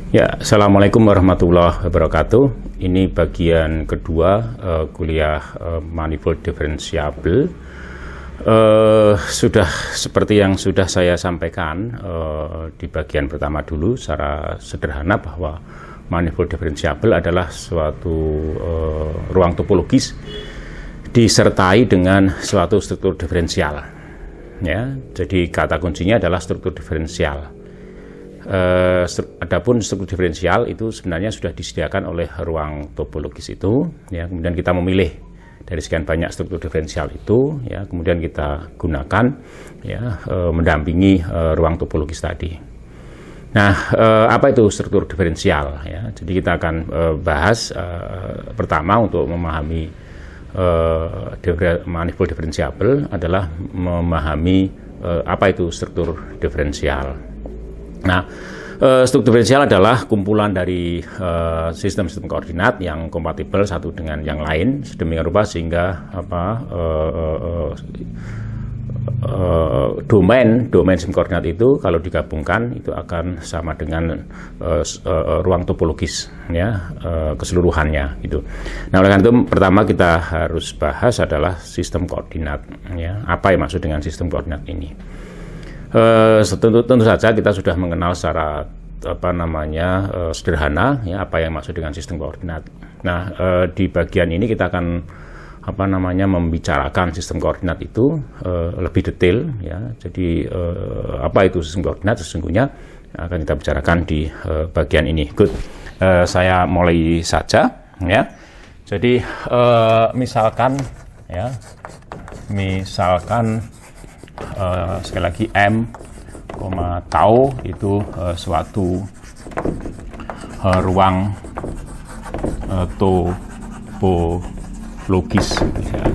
Ya, Assalamualaikum warahmatullahi wabarakatuh. Ini bagian kedua kuliah manifold diferensiabel. Sudah seperti yang sudah saya sampaikan di bagian pertama dulu secara sederhana bahwa manifold diferensiabel adalah suatu ruang topologis disertai dengan suatu struktur diferensial. Ya, jadi kata kuncinya adalah struktur diferensial. Adapun struktur diferensial itu sebenarnya sudah disediakan oleh ruang topologis itu, ya. Kemudian kita memilih dari sekian banyak struktur diferensial itu, ya. Kemudian kita gunakan, ya, mendampingi ruang topologis tadi. Nah, apa itu struktur diferensial? Ya, jadi kita akan bahas pertama untuk memahami manifold diferensiabel adalah memahami apa itu struktur diferensial. Nah, struktur diferensial adalah kumpulan dari sistem-sistem koordinat yang kompatibel satu dengan yang lain sedemikian rupa sehingga domain sistem koordinat itu kalau digabungkan itu akan sama dengan ruang topologis, ya, keseluruhannya gitu. Nah, oleh karena itu pertama kita harus bahas adalah sistem koordinat, ya. Apa yang maksud dengan sistem koordinat ini? Tentu saja kita sudah mengenal secara sederhana, ya, apa yang maksud dengan sistem koordinat. Nah, di bagian ini kita akan membicarakan sistem koordinat itu lebih detail, ya. Jadi apa itu sistem koordinat sesungguhnya akan kita bicarakan di bagian ini. Good. Saya mulai saja, ya. Jadi misalkan sekali lagi M, tau itu suatu ruang topologis, ya.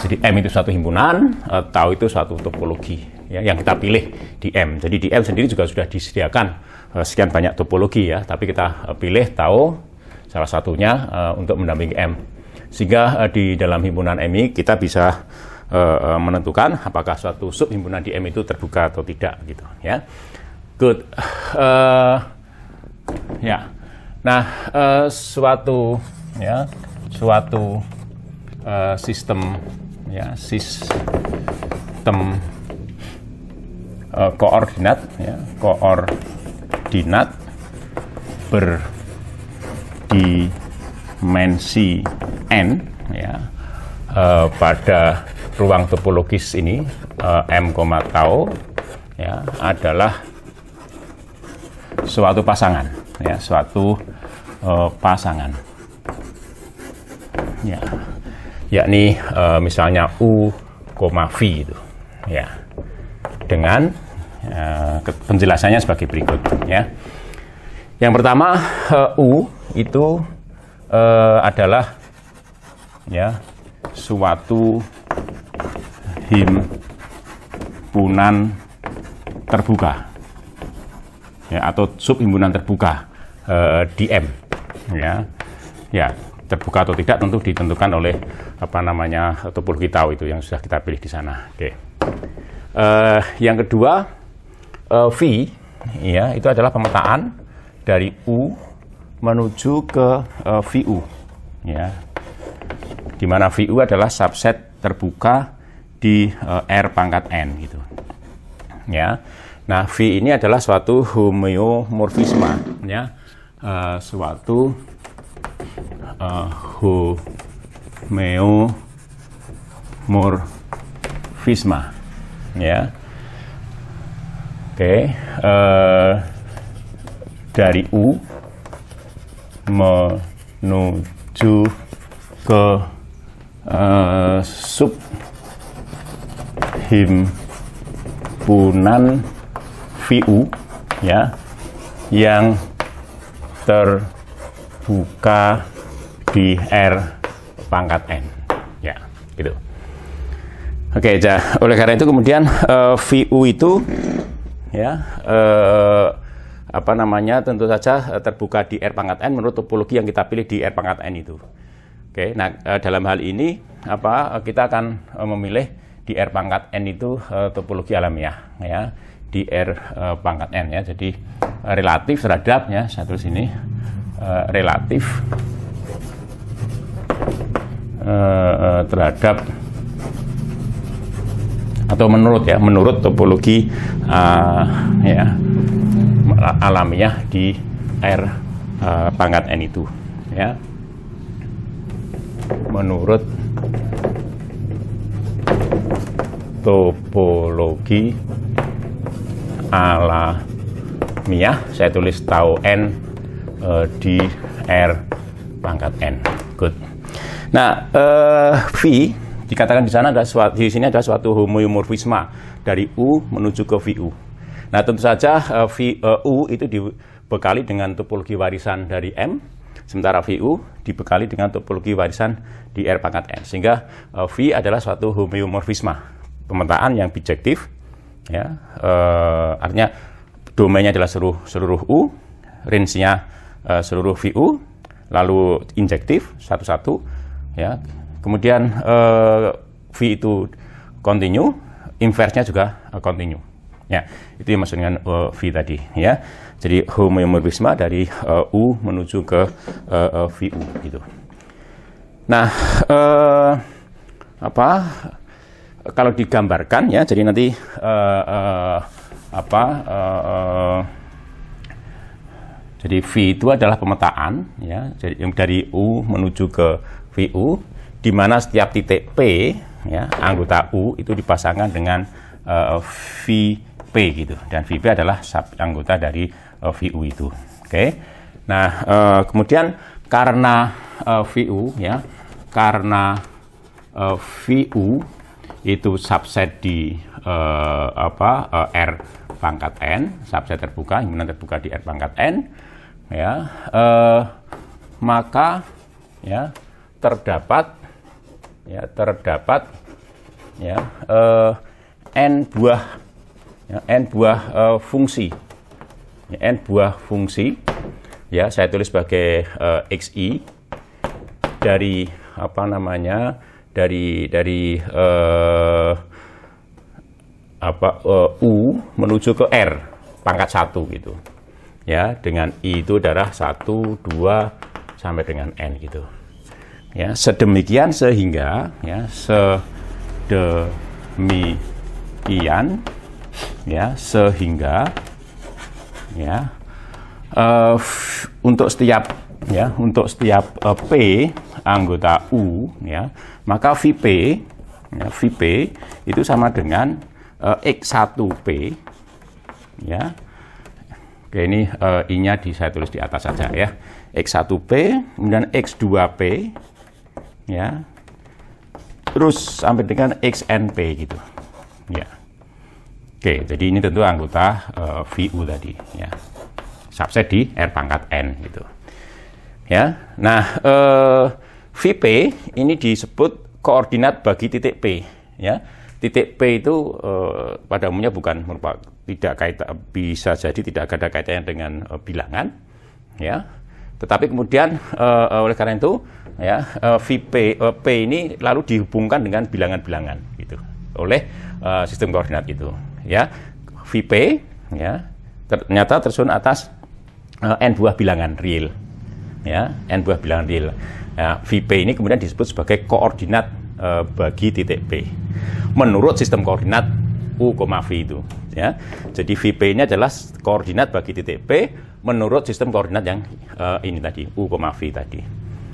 Jadi M itu suatu himpunan, tau itu suatu topologi, ya, yang kita pilih di M. Jadi di M sendiri juga sudah disediakan sekian banyak topologi, ya, tapi kita pilih tau salah satunya untuk mendampingi M. Sehingga di dalam himpunan M ini kita bisa menentukan apakah suatu subhimpunan di M itu terbuka atau tidak, gitu, ya. Good. Ya. Nah, suatu sistem, ya, sistem koordinat, ya, koordinat berdimensi n, ya, pada ruang topologis ini M, tau, ya, adalah suatu pasangan, ya, suatu pasangan, ya, yakni misalnya U, V itu, ya, dengan penjelasannya sebagai berikut, ya. Yang pertama, U itu adalah, ya, suatu himpunan terbuka, ya, atau subhimpunan terbuka di M, ya. Ya, terbuka atau tidak tentu ditentukan oleh topologi tau itu yang sudah kita pilih di sana. Oke. Yang kedua, V, ya, itu adalah pemetaan dari U menuju ke VU, ya, di mana VU adalah subset terbuka di R pangkat N, gitu, ya. Nah, V ini adalah suatu homeomorfisme, ya, suatu homeomorfisme, ya. Oke, dari U menuju ke subhimpunan VU, ya, yang terbuka di R pangkat N, ya, gitu. Oke, oleh karena itu kemudian VU itu, ya, tentu saja terbuka di R pangkat N menurut topologi yang kita pilih di R pangkat N itu. Oke, nah, dalam hal ini kita akan memilih di R pangkat N itu topologi alamiah, ya, di R pangkat N ya. Jadi relatif terhadap ya, saya tulis ini relatif terhadap atau menurut topologi ya alamiah di R pangkat N itu ya, menurut topologi alamiah, saya tulis tau N di R pangkat N. Good. Nah, V dikatakan di sana di sini ada suatu homeomorfisme dari U menuju ke VU. Nah, tentu saja U itu dibekali dengan topologi warisan dari M, sementara VU dibekali dengan topologi warisan di R pangkat N. Sehingga V adalah suatu homeomorfisme, pemetaan yang bijektif, ya, artinya domainnya adalah seluruh U, range-nya seluruh VU, lalu injektif satu-satu, ya. Kemudian V itu continue, inverse-nya juga continue. Ya, itu yang maksud dengan V tadi, ya. Jadi homeomorfisme dari U menuju ke VU gitu. Nah, kalau digambarkan ya, jadi nanti jadi V itu adalah pemetaan ya, jadi dari U menuju ke VU, di mana setiap titik P ya, anggota U itu dipasangkan dengan VP gitu, dan VP adalah anggota dari VU itu. Oke. Nah, kemudian karena VU ya, karena VU itu subset di R pangkat N, subset terbuka, himpunan terbuka di R pangkat N, ya, maka ya terdapat n buah fungsi, ya, n buah fungsi, ya, saya tulis sebagai xi dari U menuju ke R pangkat 1 gitu, ya, dengan I itu adalah 1, 2 sampai dengan N gitu. Ya, sedemikian sehingga ya, untuk setiap P anggota U ya, maka VP itu sama dengan X1P ya. Oke, ini I-nya saya tulis di atas saja ya. X1P, kemudian X2P ya, terus sampai dengan XNP gitu ya. Oke, jadi ini tentu anggota VU tadi ya, subset di R pangkat N gitu ya. Nah, VP ini disebut koordinat bagi titik P ya. Titik P itu pada umumnya bisa jadi tidak ada kaitannya dengan bilangan ya. Tetapi kemudian oleh karena itu ya, P ini lalu dihubungkan dengan bilangan-bilangan gitu oleh sistem koordinat itu ya. VP ya ternyata tersusun atas n buah bilangan real ya, n buah bilangan real. Nah, VP ini kemudian disebut sebagai koordinat bagi titik P menurut sistem koordinat U, V itu ya. Jadi VP ini adalah koordinat bagi titik P menurut sistem koordinat yang ini tadi, U, V tadi.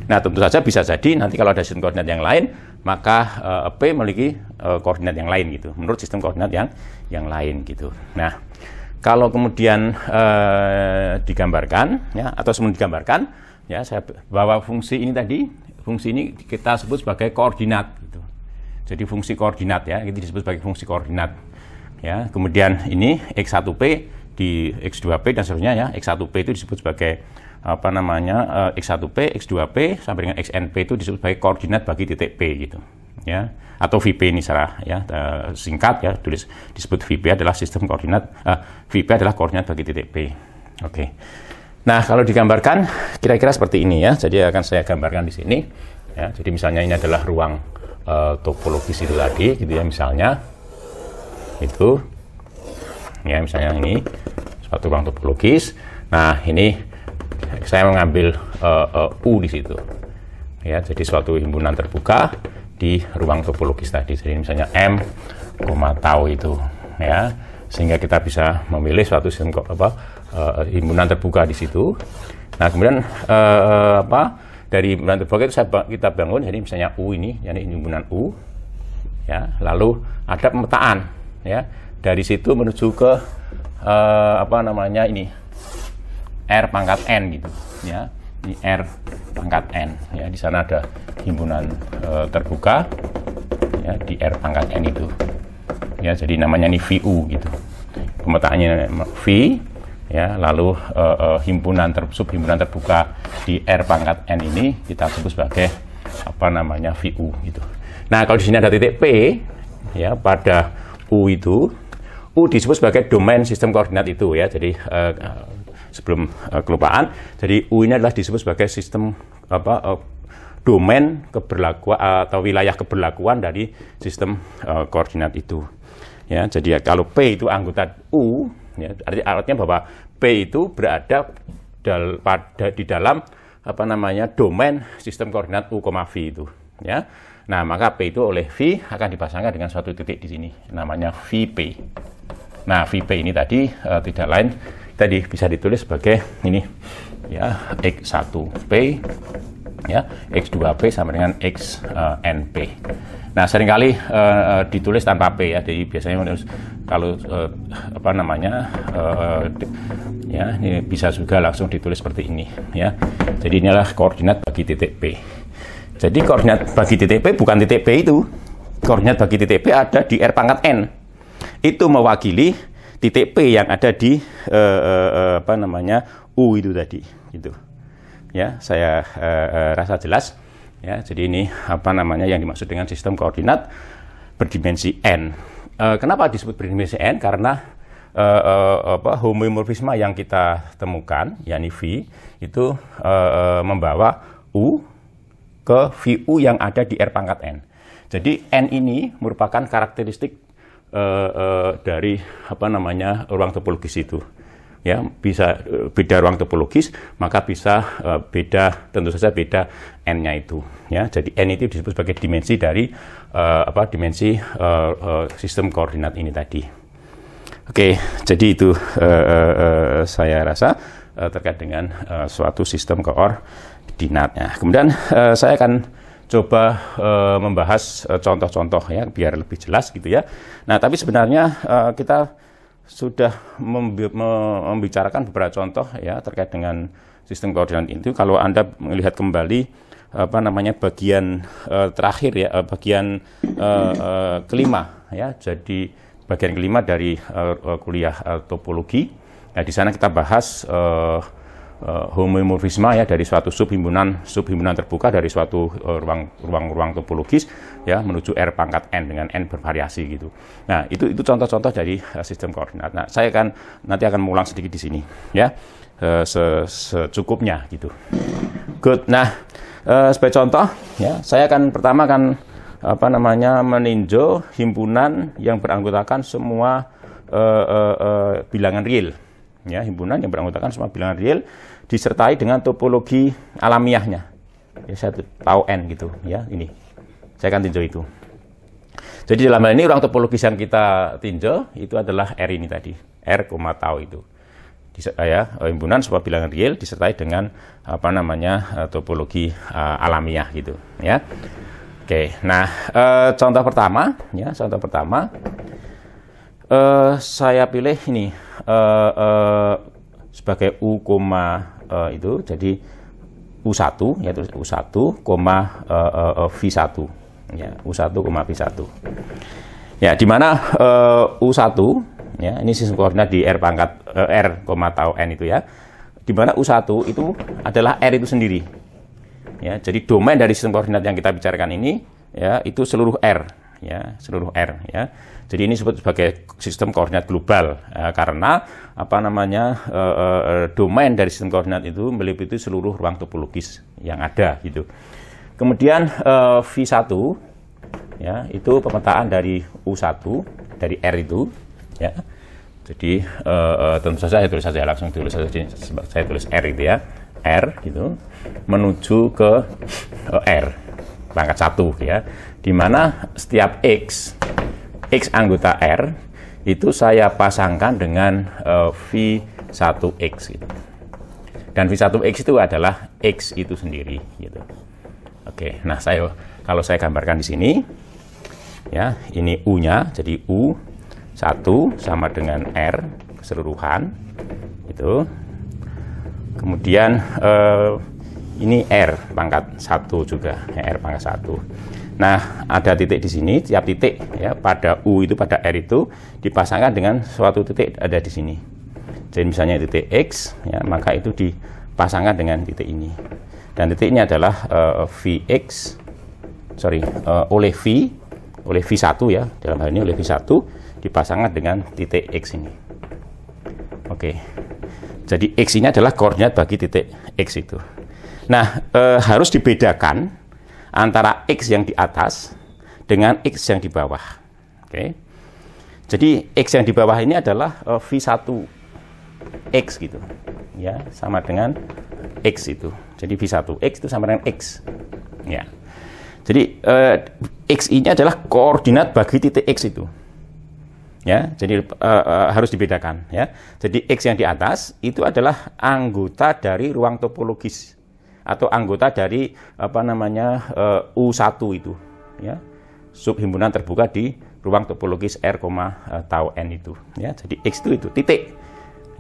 Nah, tentu saja bisa jadi nanti kalau ada sistem koordinat yang lain, maka P memiliki koordinat yang lain gitu, menurut sistem koordinat yang lain gitu. Nah, kalau kemudian digambarkan ya, atau sebelum digambarkan ya, saya bawa fungsi ini tadi, fungsi ini kita sebut sebagai koordinat gitu. Jadi fungsi koordinat ya, itu disebut sebagai fungsi koordinat ya. Kemudian ini X1P di X2P dan seterusnya ya. X1P itu disebut sebagai X1P, X2P sampai dengan XNP itu disebut sebagai koordinat bagi titik P gitu ya. Atau VP ini secara ya singkat ya, disebut VP adalah sistem koordinat, VP adalah koordinat bagi titik P. Oke. Nah, kalau digambarkan kira-kira seperti ini ya. Jadi akan saya gambarkan di sini ya. Jadi misalnya ini adalah ruang topologis itu tadi gitu ya, misalnya itu Ya, misalnya ini suatu ruang topologis. Nah, ini saya mengambil U di situ. Ya, jadi suatu himpunan terbuka di ruang topologis tadi. Jadi misalnya M, tau itu, ya. Sehingga kita bisa memilih suatu sistem himpunan terbuka di situ. Nah, kemudian dari himpunan terbuka itu kita bangun, jadi misalnya U ini, jadi himpunan U, ya. Lalu ada pemetaan, ya. Dari situ menuju ke ini R pangkat N gitu, ya. Ini R pangkat N, ya. Di sana ada himpunan terbuka, ya, di R pangkat N itu, ya. Jadi namanya ini VU gitu, pemetaannya V, ya. Lalu subhimpunan terbuka di R pangkat N ini kita sebut sebagai VU gitu. Nah, kalau di sini ada titik P, ya, pada U itu, U disebut sebagai domain sistem koordinat itu, ya. Jadi sebelum kelupaan, jadi U ini adalah disebut sebagai sistem domain keberlakuan atau wilayah keberlakuan dari sistem koordinat itu, ya. Jadi kalau P itu anggota U, ya, artinya bahwa P itu berada di dalam domain sistem koordinat U, V itu, ya. Nah, maka P itu oleh V akan dipasangkan dengan suatu titik di sini, namanya VP. Nah, VP ini tadi tidak lain tadi bisa ditulis sebagai ini, ya, X1P, ya, X2P sama dengan XNP. Nah, seringkali ditulis tanpa P, ya. Jadi biasanya kalau ya, ini bisa juga langsung ditulis seperti ini, ya. Jadi inilah koordinat bagi titik P. Jadi koordinat bagi titik P bukan titik P itu. Koordinat bagi titik P ada di R pangkat N. Itu mewakili titik P yang ada di U itu tadi, gitu. Ya, saya rasa jelas, ya. Jadi ini yang dimaksud dengan sistem koordinat berdimensi N. Kenapa disebut berdimensi N? Karena homeomorfisme yang kita temukan, yakni V, itu membawa U ke VU yang ada di R pangkat N. Jadi N ini merupakan karakteristik dari ruang topologis itu, ya. Bisa beda ruang topologis, maka bisa tentu saja beda N-nya itu, ya. Jadi N itu disebut sebagai dimensi dari sistem koordinat ini tadi. Oke, jadi itu saya rasa terkait dengan suatu sistem koordinatnya. Kemudian saya akan coba membahas contoh-contoh, ya, biar lebih jelas gitu, ya. Nah, tapi sebenarnya kita sudah membicarakan beberapa contoh, ya, terkait dengan sistem koordinat itu. Kalau Anda melihat kembali bagian terakhir, ya, bagian kelima, ya. Jadi bagian kelima dari kuliah topologi. Nah, di sana kita bahas homeomorfisme, ya, dari suatu subhimpunan terbuka dari suatu ruang topologis, ya, menuju R pangkat N dengan N bervariasi gitu. Nah, itu contoh-contoh dari sistem koordinat. Nah, saya nanti akan mengulang sedikit di sini, ya, secukupnya gitu. Good. Nah, sebagai contoh, ya, saya akan pertama meninjau himpunan yang beranggotakan semua bilangan real, ya, himpunan yang beranggotakan semua bilangan real disertai dengan topologi alamiahnya, ya. Saya tahu N gitu, ya. Ini saya akan tinjau itu. Jadi dalam hal ini ruang topologis yang kita tinjau itu adalah R ini tadi, R, tau itu, himpunan semua bilangan real disertai dengan topologi alamiah gitu, ya. Oke, nah, contoh pertama, ya, saya pilih ini sebagai U, itu, jadi U1, yaitu U1, V1, ya, U1, V1. Ya, di mana U1, ya, ini sistem koordinat di R pangkat R, tau N itu, ya. Di mana U1 itu adalah R itu sendiri. Ya, jadi domain dari sistem koordinat yang kita bicarakan ini, ya, itu seluruh R, ya, seluruh R, ya. Jadi ini disebut sebagai sistem koordinat global, karena domain dari sistem koordinat itu meliputi seluruh ruang topologis yang ada gitu. Kemudian V1, ya, itu pemetaan dari U1 dari R itu, ya. Jadi tentu saja saya tulis saja, langsung tulis saja, saya tulis R itu ya, R gitu, menuju ke R pangkat 1 ya, dimana setiap X anggota R itu saya pasangkan dengan V1X gitu. Dan V1X itu adalah X itu sendiri gitu. Oke, nah kalau saya gambarkan di sini ya, ini U-nya, jadi U1 sama dengan R keseluruhan itu. Kemudian ini R pangkat 1 juga, R pangkat 1. Nah, ada titik di sini, tiap titik ya pada U itu, pada R itu dipasangkan dengan suatu titik ada di sini. Jadi misalnya titik X ya, maka itu dipasangkan dengan titik ini. Dan titik ini adalah oleh V1 ya, dalam hal ini oleh V1 dipasangkan dengan titik X ini. Oke. Jadi X ini adalah koordinat bagi titik X itu. Nah, harus dibedakan antara X yang di atas dengan X yang di bawah. Oke. Jadi X yang di bawah ini adalah V1X gitu. Ya, sama dengan X itu. Jadi V1X itu sama dengan X. Ya. Jadi X ini adalah koordinat bagi titik X itu. Ya, jadi harus dibedakan ya. Jadi X yang di atas itu adalah anggota dari ruang topologis atau anggota dari U1 itu ya. Subhimpunan terbuka di ruang topologis R, tau n itu ya. Jadi X itu titik.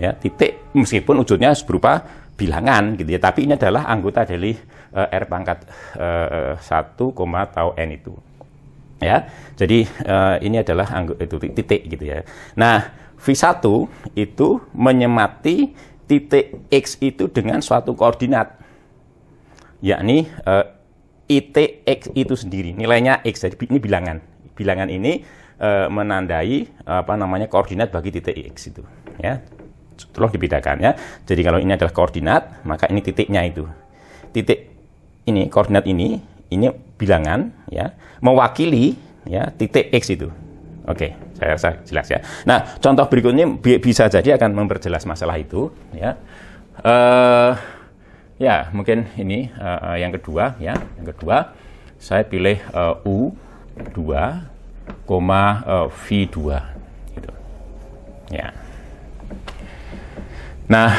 Ya, titik meskipun wujudnya berupa bilangan gitu ya, tapi ini adalah anggota dari R pangkat 1, tau n itu. Ya, jadi ini adalah titik gitu ya. Nah, V1 itu menyemati titik X itu dengan suatu koordinat, yakni IT X itu sendiri, nilainya X. Jadi ini bilangan. Bilangan ini menandai koordinat bagi titik X itu. Ya, tolong dibedakan ya. Jadi kalau ini adalah koordinat, maka ini titiknya itu. Titik ini koordinat ini bilangan ya, mewakili ya titik X itu. Oke, saya rasa jelas ya. Nah, contoh berikutnya bisa jadi akan memperjelas masalah itu ya. Ya, mungkin ini yang kedua ya. Yang kedua saya pilih U2, V2 gitu. Ya. Nah,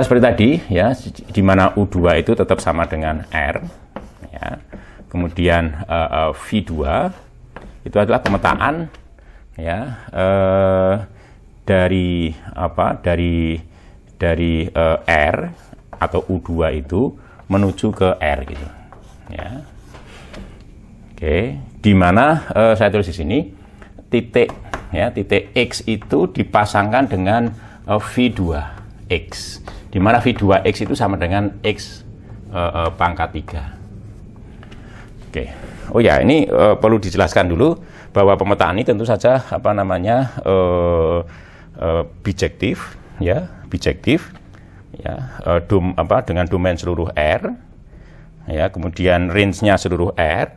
seperti tadi ya, di mana U2 itu tetap sama dengan R ya. Kemudian V2 itu adalah pemetaan ya, dari R atau U2 itu menuju ke R gitu ya. Oke, di mana saya tulis di sini titik X itu dipasangkan dengan V2X, di mana V2X itu sama dengan X pangkat 3. Oke. Oh ya, ini perlu dijelaskan dulu bahwa pemetaan ini tentu saja bijektif ya, dengan domain seluruh R ya, kemudian range-nya seluruh R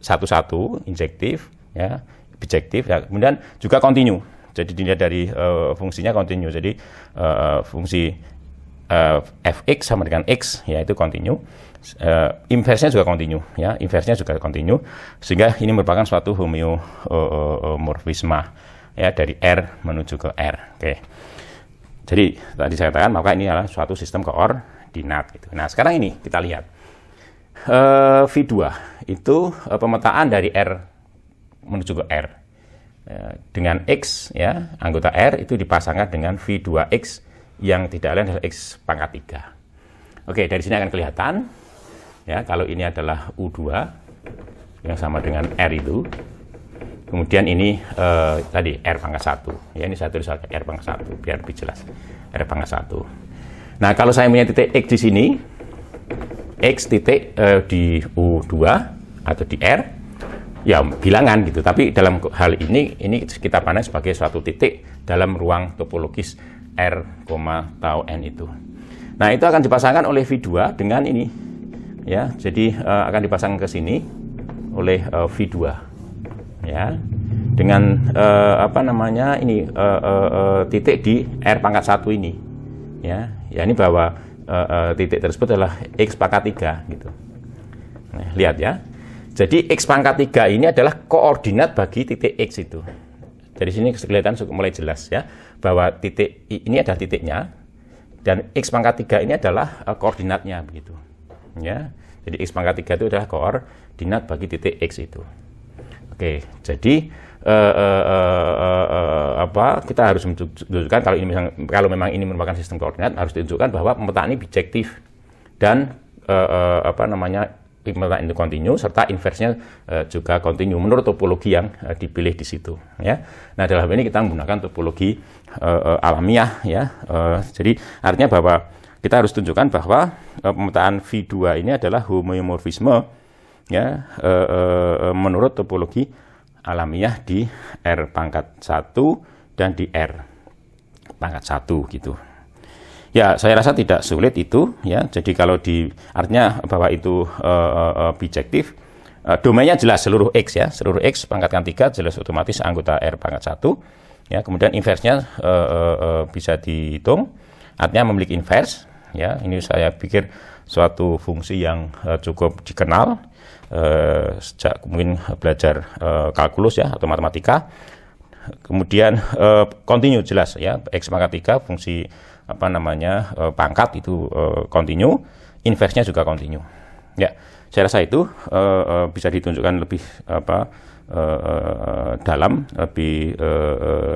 satu-satu, injektif ya, bijektif ya, kemudian juga kontinu. Jadi dilihat dari fungsinya kontinu. Jadi fungsi fx sama dengan x ya, itu kontinu. Inversnya juga kontinu ya, sehingga ini merupakan suatu homeomorfisme ya, dari R menuju ke R. Oke. Jadi tadi saya katakan maka ini adalah suatu sistem koordinat gitu. Nah, sekarang ini kita lihat V2 itu pemetaan dari R menuju ke R dengan X ya, anggota R itu dipasangkan dengan V2X yang tidak lain adalah X pangkat 3. Oke, dari sini akan kelihatan ya, kalau ini adalah U2 yang sama dengan R itu. Kemudian ini tadi R pangkat 1. Ya, ini saya tulis R pangkat 1 biar lebih jelas. R pangkat 1. Nah, kalau saya punya titik X di sini, X titik di U2 atau di R, ya bilangan gitu. Tapi dalam hal ini kita pandang sebagai suatu titik dalam ruang topologis R, tau n itu. Nah, itu akan dipasangkan oleh V2 dengan ini. Ya, jadi akan dipasang ke sini oleh V2 ya. dengan apa namanya ini titik di R pangkat 1 ini, ya ini bahwa titik tersebut adalah X pangkat 3 gitu. Nah, lihat ya. Jadi X pangkat 3 ini adalah koordinat bagi titik X itu. Dari sini kelihatan mulai jelas ya, bahwa titik ini adalah titiknya, dan X pangkat 3 ini adalah koordinatnya begitu. Ya. Jadi X pangkat 3 itu adalah koordinat bagi titik X itu. Oke, jadi kita harus menunjukkan kalau memang ini merupakan sistem koordinat, harus ditunjukkan bahwa pemetaan ini bijektif dan pemetaan itu kontinu serta inversnya juga kontinu menurut topologi yang dipilih di situ ya. Nah, dalam ini kita menggunakan topologi alamiah ya. Jadi artinya bahwa kita harus tunjukkan bahwa pemetaan V2 ini adalah homeomorfisme ya menurut topologi alamiah di R pangkat 1 dan di R pangkat 1 gitu. Ya, saya rasa tidak sulit itu ya. Jadi kalau artinya bahwa itu bijektif, domainnya jelas seluruh X ya, seluruh X pangkat 3 jelas otomatis anggota R pangkat 1 ya. Kemudian inversnya bisa dihitung, artinya memiliki invers ya. Ini saya pikir suatu fungsi yang cukup dikenal sejak mungkin belajar kalkulus ya atau matematika. Kemudian kontinu jelas ya, X pangkat 3 fungsi pangkat itu kontinu, inversnya juga kontinu. Ya, saya rasa itu bisa ditunjukkan lebih dalam, lebih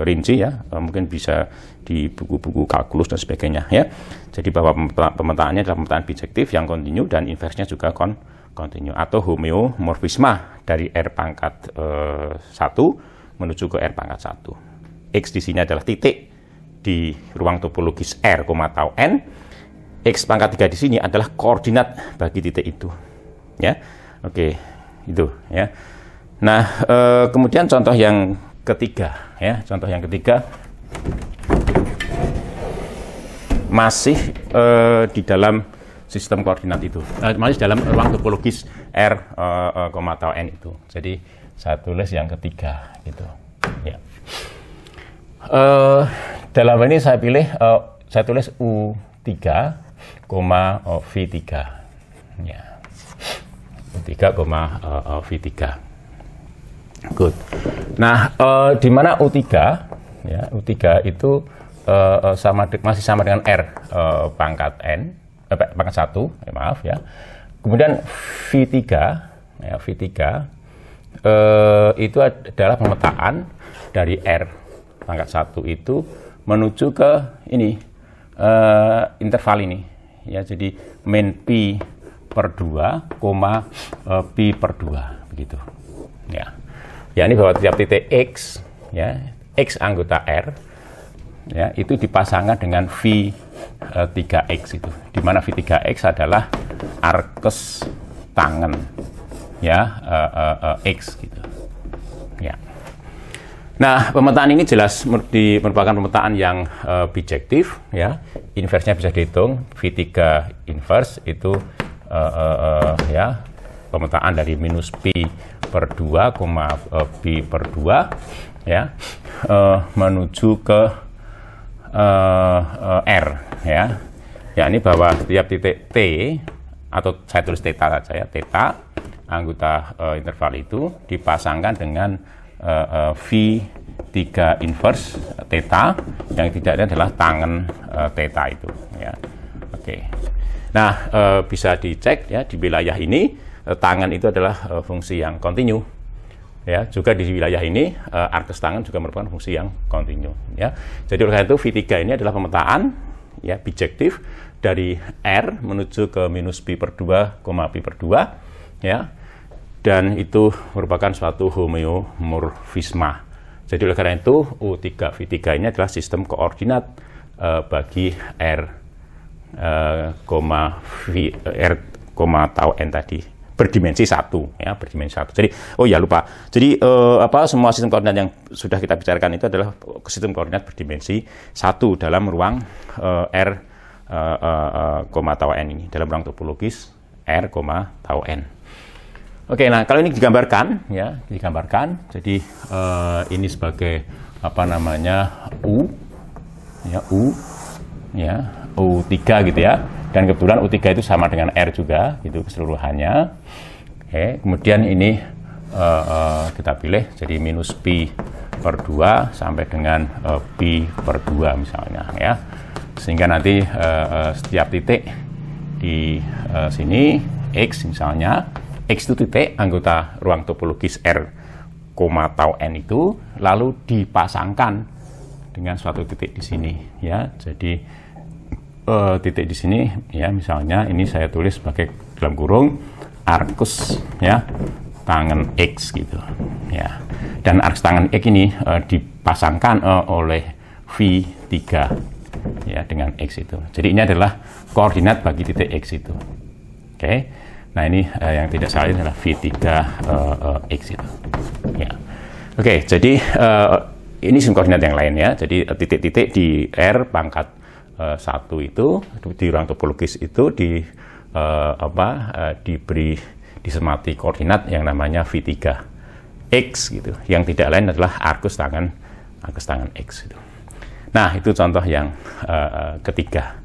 rinci ya, mungkin bisa di buku-buku kalkulus dan sebagainya ya. Jadi bahwa pemetaannya adalah pemetaan bijektif yang kontinu dan inversnya juga kontinu atau homeomorfisme dari R pangkat 1 menuju ke R pangkat 1. X di sini adalah titik di ruang topologis R, tau n. X pangkat 3 di sini adalah koordinat bagi titik itu. Ya. Oke, itu ya. Nah, kemudian contoh yang ketiga ya, contoh yang ketiga masih di dalam sistem koordinat itu. Masih dalam ruang topologis R, tau n itu. Jadi saya tulis yang ketiga gitu. Ya. Dalam ini saya pilih, saya tulis U3, V3. Ya. U3, V3. Good. Nah, di mana U3? Ya, U3 itu masih sama dengan R pangkat N, pangkat 1, maaf ya. Kemudian V3, ya, V3 itu adalah pemetaan dari R pangkat 1 itu menuju ke ini interval ini ya. Jadi min pi per 2, pi per 2 begitu ya. Ya, ini bahwa tiap titik X ya, X anggota R ya, itu dipasangkan dengan V3X itu, di mana V3X adalah arkes tangen ya, X gitu ya. Nah, pemetaan ini jelas merupakan pemetaan yang bijektif ya. Inversnya bisa dihitung, V3 inverse itu ya, pemetaan dari minus pi per 2, pi per 2 ya, menuju ke R ya. Ya, ini bahwa setiap titik T, atau saya tulis theta saja ya, theta anggota interval itu dipasangkan dengan V3 inverse theta, yang tidak ada adalah tangen theta itu ya. Oke. Nah, bisa dicek ya, di wilayah ini tangen itu adalah fungsi yang kontinu ya. Juga di wilayah ini arkes tangen juga merupakan fungsi yang kontinu ya. Jadi oleh karena itu V3 ini adalah pemetaan ya bijektif dari R menuju ke minus pi per 2, pi per 2 ya. Dan itu merupakan suatu homeomorfisme. Jadi oleh karena itu U3 V3 ini adalah sistem koordinat bagi R, tau n tadi berdimensi 1 ya, berdimensi 1. Jadi lupa. Jadi semua sistem koordinat yang sudah kita bicarakan itu adalah sistem koordinat berdimensi 1 dalam ruang R, tau n ini, dalam ruang topologis R, tau n. Oke, nah kalau ini digambarkan, ya, digambarkan. Jadi ini sebagai apa namanya U, ya U, ya U3 gitu ya. Dan kebetulan U3 itu sama dengan R juga, gitu keseluruhannya. Oke, kemudian ini kita pilih jadi minus pi per 2 sampai dengan pi per 2 misalnya, ya. Sehingga nanti setiap titik di sini X misalnya, X itu titik anggota ruang topologis R, tau n itu, lalu dipasangkan dengan suatu titik di sini, ya. Jadi titik di sini, ya, misalnya ini saya tulis sebagai dalam kurung arcus, ya, tangen X gitu, ya. Dan arcus tangen X ini dipasangkan oleh V3, ya, dengan X itu. Jadi ini adalah koordinat bagi titik X itu. Oke. Nah, ini yang tidak salah adalah V3 X itu. Ya. Oke, jadi ini koordinat yang lain, ya. Jadi titik-titik di R pangkat 1 itu di ruang topologis itu diberi disemati koordinat yang namanya V3 X gitu. Yang tidak lain adalah arcus tangen X itu. Nah, itu contoh yang ketiga.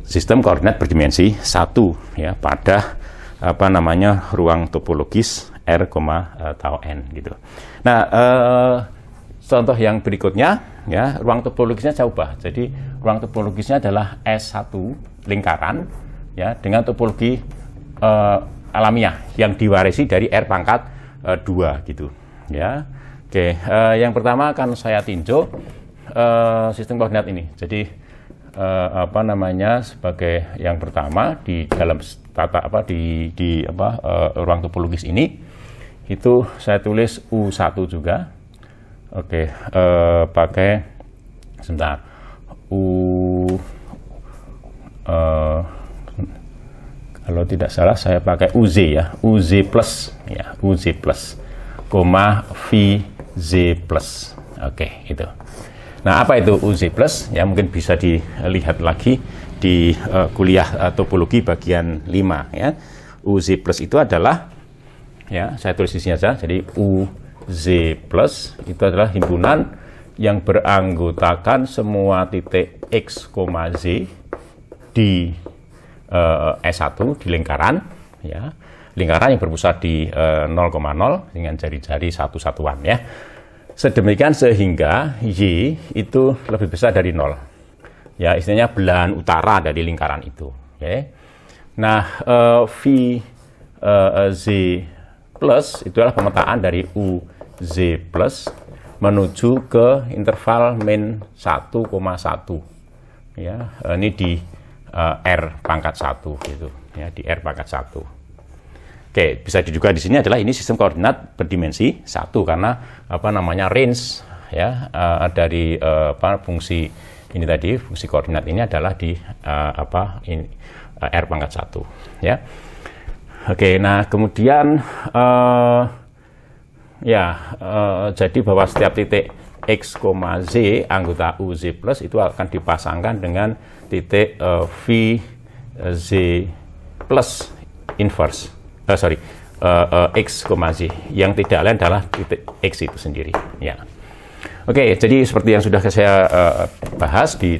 Sistem koordinat berdimensi 1, ya, pada apa namanya ruang topologis R, tau n gitu. Nah, contoh yang berikutnya, ya, ruang topologisnya saya ubah. Jadi ruang topologisnya adalah S1 lingkaran, ya, dengan topologi alamiah yang diwarisi dari R pangkat 2 gitu, ya. Oke, yang pertama akan saya tinjau sistem koordinat ini. Jadi apa namanya, sebagai yang pertama di dalam ruang topologis ini itu saya tulis U1 juga. Oke, pakai sebentar kalau tidak salah saya pakai UZ, ya, UZ plus, ya, UZ plus, VZ plus. Oke, itu. Nah, apa itu UZ plus? Ya, mungkin bisa dilihat lagi di kuliah topologi bagian 5, ya. UZ plus itu adalah, ya, saya tulis di sini aja. Jadi UZ plus itu adalah himpunan yang beranggotakan semua titik X, Z di S1 di lingkaran, ya. Lingkaran yang berpusat di 0,0 dengan jari-jari satu-satuan, ya. Sedemikian sehingga Y itu lebih besar dari 0. Ya, istilahnya belahan utara dari lingkaran itu. Okay. Nah, VZ plus itu adalah pemetaan dari UZ plus menuju ke interval min 1,1. Ya, ini di R pangkat 1 gitu. Ya, di R pangkat 1. Oke, bisa juga di sini adalah ini sistem koordinat berdimensi 1 karena apa namanya range, ya, dari fungsi ini tadi, fungsi koordinat ini adalah di R pangkat 1, ya. Oke, nah kemudian jadi bahwa setiap titik X, Z anggota UZ plus itu akan dipasangkan dengan titik VZ plus inverse. X, Z, yang tidak lain adalah titik X itu sendiri, ya. Oke, jadi seperti yang sudah saya bahas di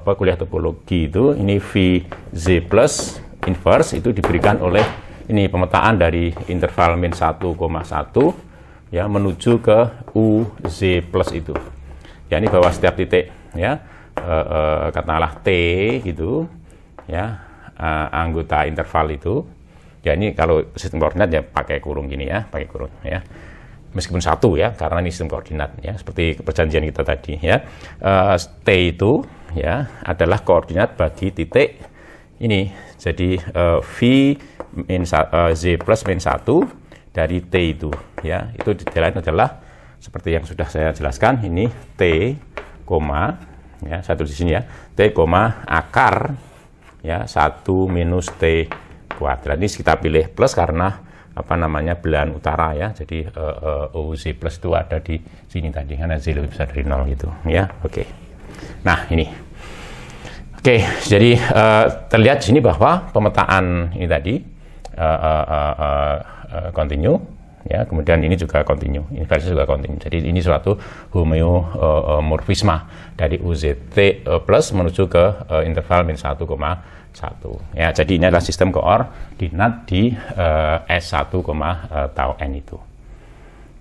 kuliah topologi itu, ini VZ plus inverse itu diberikan oleh ini pemetaan dari interval min 1,1, ya, menuju ke UZ plus itu. Ya, ini bahwa setiap titik, ya, katakanlah T gitu, ya, anggota interval itu. Ya, ini kalau sistem koordinat ya pakai kurung gini, ya, pakai kurung, ya. Meskipun 1, ya, karena ini sistem koordinat, ya, seperti perjanjian kita tadi, ya. T itu, ya, adalah koordinat bagi titik ini. Jadi Z plus min 1 dari T itu, ya. Itu lain adalah seperti yang sudah saya jelaskan, ini T, ya, satu di sini, ya, T, akar, ya, 1 minus T kuadrat. Ini kita pilih plus karena apa namanya belahan utara, ya. Jadi UZ plus itu ada di sini tadi karena Z lebih besar dari 0 gitu, ya. Oke. Nah, ini. Oke, jadi terlihat di sini bahwa pemetaan ini tadi continue, ya, kemudian ini juga continue, inversi juga continue. Jadi ini suatu homeomorfisme dari UZT plus menuju ke interval min 1,1. Ya, jadi ini adalah sistem koordinat di S1, tau n itu.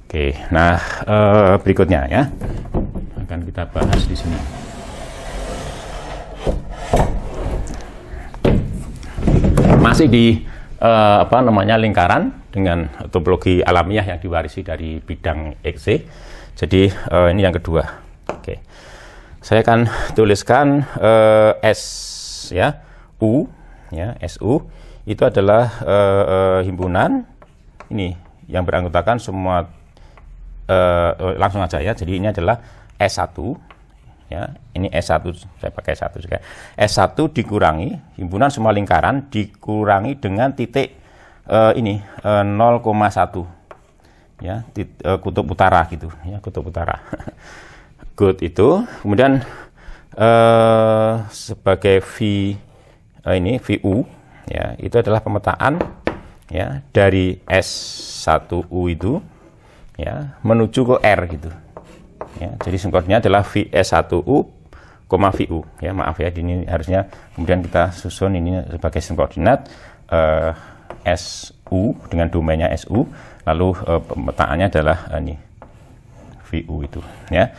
Oke, nah berikutnya ya akan kita bahas di sini. Masih di lingkaran dengan topologi alamiah yang diwarisi dari bidang XZ. Jadi ini yang kedua. Oke, saya akan tuliskan S ya, U ya, SU itu adalah himpunan ini yang beranggotakan semua, langsung aja ya. Jadi ini adalah S1 ya, ini S1, saya pakai S1 juga. S1 dikurangi himpunan semua lingkaran dikurangi dengan titik ini 0,1 ya, kutub utara gitu ya, kutub utara. Good itu. Kemudian sebagai ini VU ya, itu adalah pemetaan ya dari S1U itu ya menuju ke R gitu. Ya, jadi koordinatnya adalah S1U, VU ya, maaf ya, ini harusnya kemudian kita susun ini sebagai koordinat SU dengan domainnya SU, lalu pemetaannya adalah ini VU itu ya,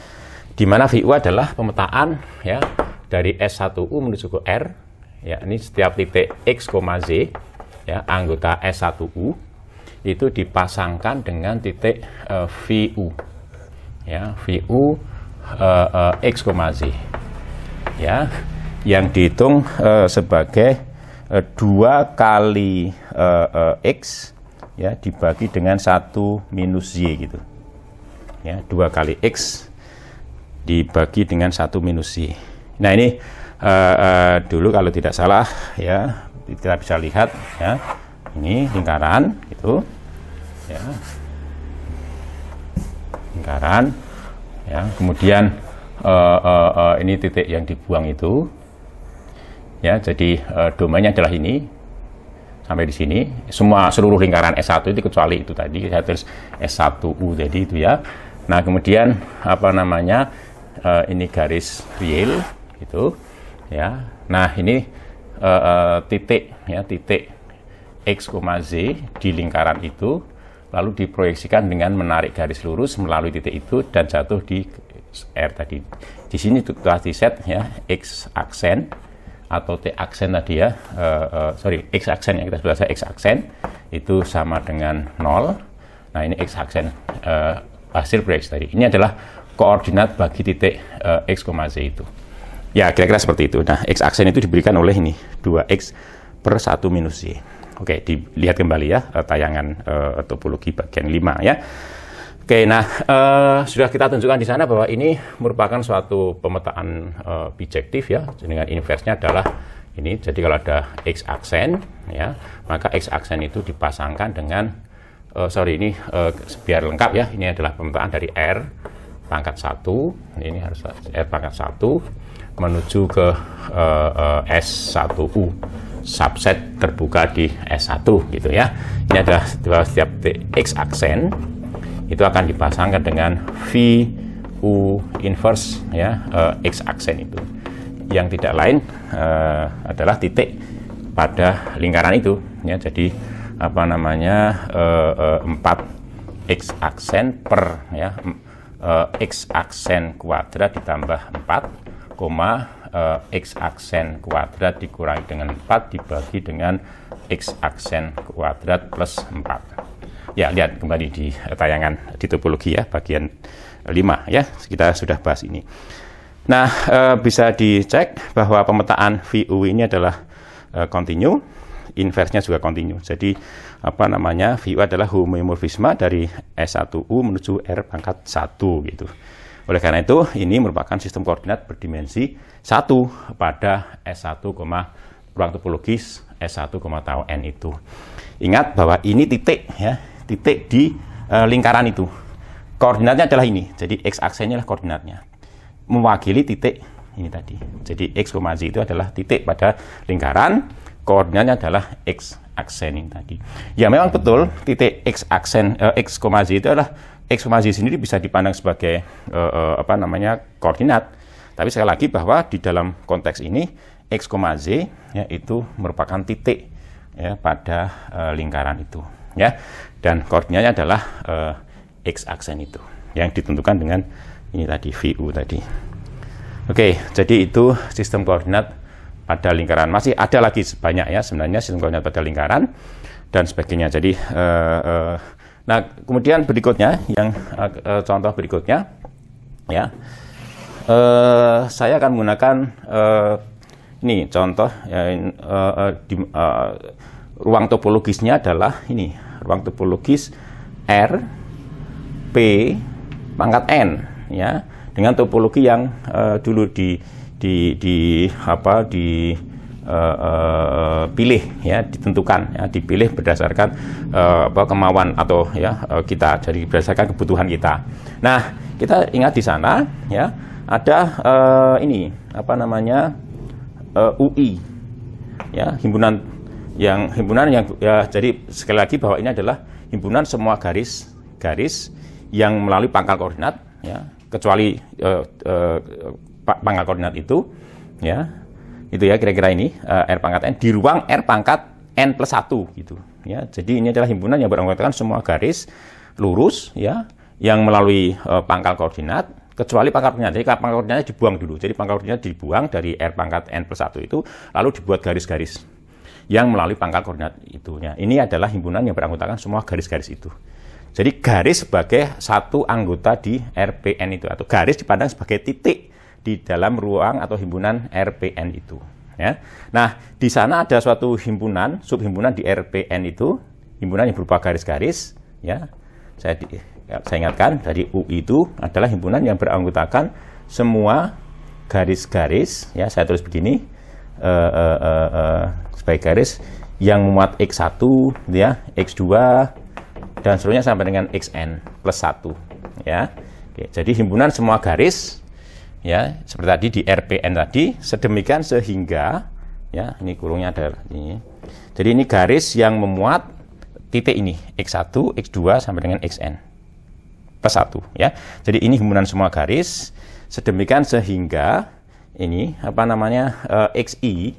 di mana VU adalah pemetaan ya dari S1U menuju ke R ya, ini setiap titik X, Z ya, anggota S1U itu dipasangkan dengan titik VU ya, VU X, Z ya, yang dihitung sebagai 2 kali X ya dibagi dengan 1 minus Y gitu ya, 2 kali X dibagi dengan 1 minus Y. Nah ini dulu kalau tidak salah ya, kita bisa lihat ya, ini lingkaran gitu ya, lingkaran ya, kemudian ini titik yang dibuang itu ya, jadi domainnya adalah ini sampai di sini, seluruh lingkaran S1 itu kecuali itu tadi saya tulis S1U jadi itu ya. Nah kemudian ini garis real gitu ya. Nah ini titik ya, titik X, Z di lingkaran itu lalu diproyeksikan dengan menarik garis lurus melalui titik itu dan jatuh di R tadi. Di sini telah di set ya, X aksen atau T aksen tadi ya, X aksen yang kita sudah X aksen itu sama dengan 0. Nah ini X aksen hasil proyeksi tadi. Ini adalah koordinat bagi titik X, Z itu. Ya kira-kira seperti itu. Nah X aksen itu diberikan oleh ini 2X per 1 minus Y. Oke, dilihat kembali ya tayangan topologi bagian 5 ya. Oke, nah sudah kita tunjukkan di sana bahwa ini merupakan suatu pemetaan bijektif ya, dengan inversnya adalah ini. Jadi kalau ada X aksen ya, maka X aksen itu dipasangkan dengan ini biar lengkap ya, ini adalah pemetaan dari R pangkat 1, ini harus R pangkat 1 menuju ke S1U subset terbuka di S1 gitu ya. Ini adalah setiap X aksen itu akan dipasangkan dengan VU inverse ya, X aksen itu, yang tidak lain adalah titik pada lingkaran itu ya. Jadi 4 X aksen per ya, X aksen kuadrat ditambah 4, X aksen kuadrat dikurangi dengan 4 dibagi dengan X aksen kuadrat plus 4. Ya, lihat kembali di tayangan di topologi ya, bagian 5 ya, kita sudah bahas ini. Nah, bisa dicek bahwa pemetaan VU ini adalah continue, inversnya juga continue. Jadi, VU adalah homeomorfisme dari S1U menuju R pangkat 1 gitu. Oleh karena itu, ini merupakan sistem koordinat berdimensi 1 pada S1, ruang topologis S1, tau n itu. Ingat bahwa ini titik ya, titik di lingkaran itu. Koordinatnya adalah ini. Jadi X aksennya adalah koordinatnya. Mewakili titik ini tadi. Jadi X, Z itu adalah titik pada lingkaran. Koordinatnya adalah X aksen ini tadi. Ya memang betul titik X aksen X, Z itu adalah X, Z sendiri bisa dipandang sebagai koordinat. Tapi sekali lagi bahwa di dalam konteks ini X, Z ya, itu merupakan titik ya, pada lingkaran itu ya, dan koordinatnya adalah X aksen itu yang ditentukan dengan ini tadi VU tadi. Oke, jadi itu sistem koordinat pada lingkaran. Masih ada lagi banyak ya sebenarnya sistem koordinat pada lingkaran dan sebagainya. Jadi nah kemudian berikutnya yang contoh berikutnya ya, saya akan menggunakan ini contoh ya, ruang topologisnya adalah ini ruang topologis R P pangkat N ya, dengan topologi yang dulu dipilih ya, ditentukan ya, dipilih berdasarkan kemauan atau ya kita, jadi berdasarkan kebutuhan kita. Nah, kita ingat di sana ya ada ini UI ya, himpunan yang ya, jadi sekali lagi bahwa ini adalah himpunan semua garis yang melalui pangkal koordinat ya, kecuali pangkal koordinat itu ya, itu ya kira-kira ini R pangkat N di ruang R pangkat N plus 1 gitu ya. Jadi ini adalah himpunan yang beranggotakan semua garis lurus ya, yang melalui pangkal koordinat kecuali pangkal koordinat. Jadi pangkal koordinatnya dibuang dulu. Jadi pangkal koordinat dibuang dari R pangkat N plus 1 itu, lalu dibuat garis-garis yang melalui pangkal koordinat itunya. Ini adalah himpunan yang beranggotakan semua garis-garis itu. Jadi garis sebagai satu anggota di RPN itu, atau garis dipandang sebagai titik di dalam ruang atau himpunan RPN itu. Ya. Nah, di sana ada suatu himpunan, subhimpunan di RPN itu, himpunan yang berupa garis-garis. Ya, saya ingatkan dari UI itu adalah himpunan yang beranggotakan semua garis-garis. Ya, saya tulis begini sebagai garis yang memuat X1, ya, X2 dan seterusnya sampai dengan Xn plus 1 ya. Oke, jadi himpunan semua garis ya, seperti tadi di RPN tadi, sedemikian sehingga ya, ini kurungnya ada ini. Jadi ini garis yang memuat titik ini X1, X2 sampai dengan Xn plus 1 ya. Jadi ini himpunan semua garis sedemikian sehingga ini XI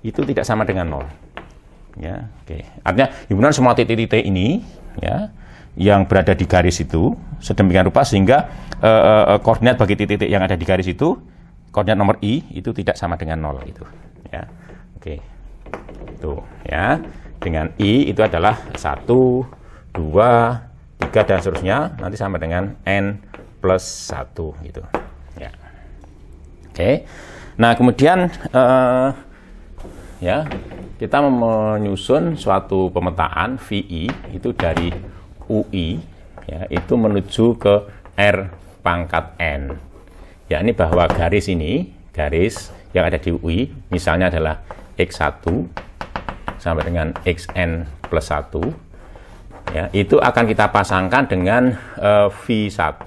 itu tidak sama dengan 0 ya. Oke, artinya himpunan semua titik-titik ini ya, yang berada di garis itu sedemikian rupa sehingga koordinat bagi titik-titik yang ada di garis itu, koordinat nomor I itu tidak sama dengan 0 itu ya. Oke, itu ya, dengan I itu adalah 1, 2, 3 dan seterusnya nanti sama dengan N plus 1 gitu ya. Oke, nah kemudian ya, kita menyusun suatu pemetaan VI itu dari UI ya, itu menuju ke R pangkat N ya. Ini bahwa garis ini, garis yang ada di UI misalnya adalah X1 sampai dengan Xn plus 1 ya, itu akan kita pasangkan dengan V1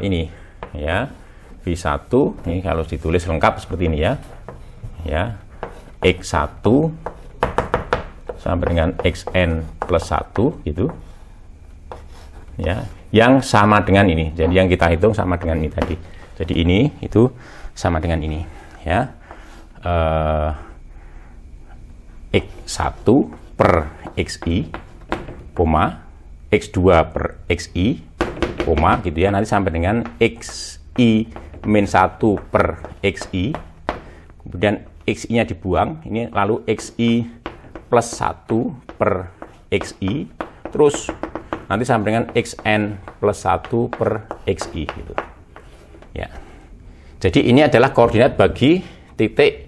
ini ya, V1 ini kalau ditulis lengkap seperti ini ya, ya, X1 sampai dengan Xn plus 1 gitu ya, yang sama dengan ini. Jadi yang kita hitung sama dengan ini tadi. Jadi ini itu sama dengan ini ya, X1 per XI, X2 per XI, gitu ya, nanti sampai dengan XI min 1 per XI, kemudian XI-nya dibuang, ini lalu XI plus 1 per XI, terus nanti sampai dengan Xn plus 1 per XI gitu ya. Jadi ini adalah koordinat bagi titik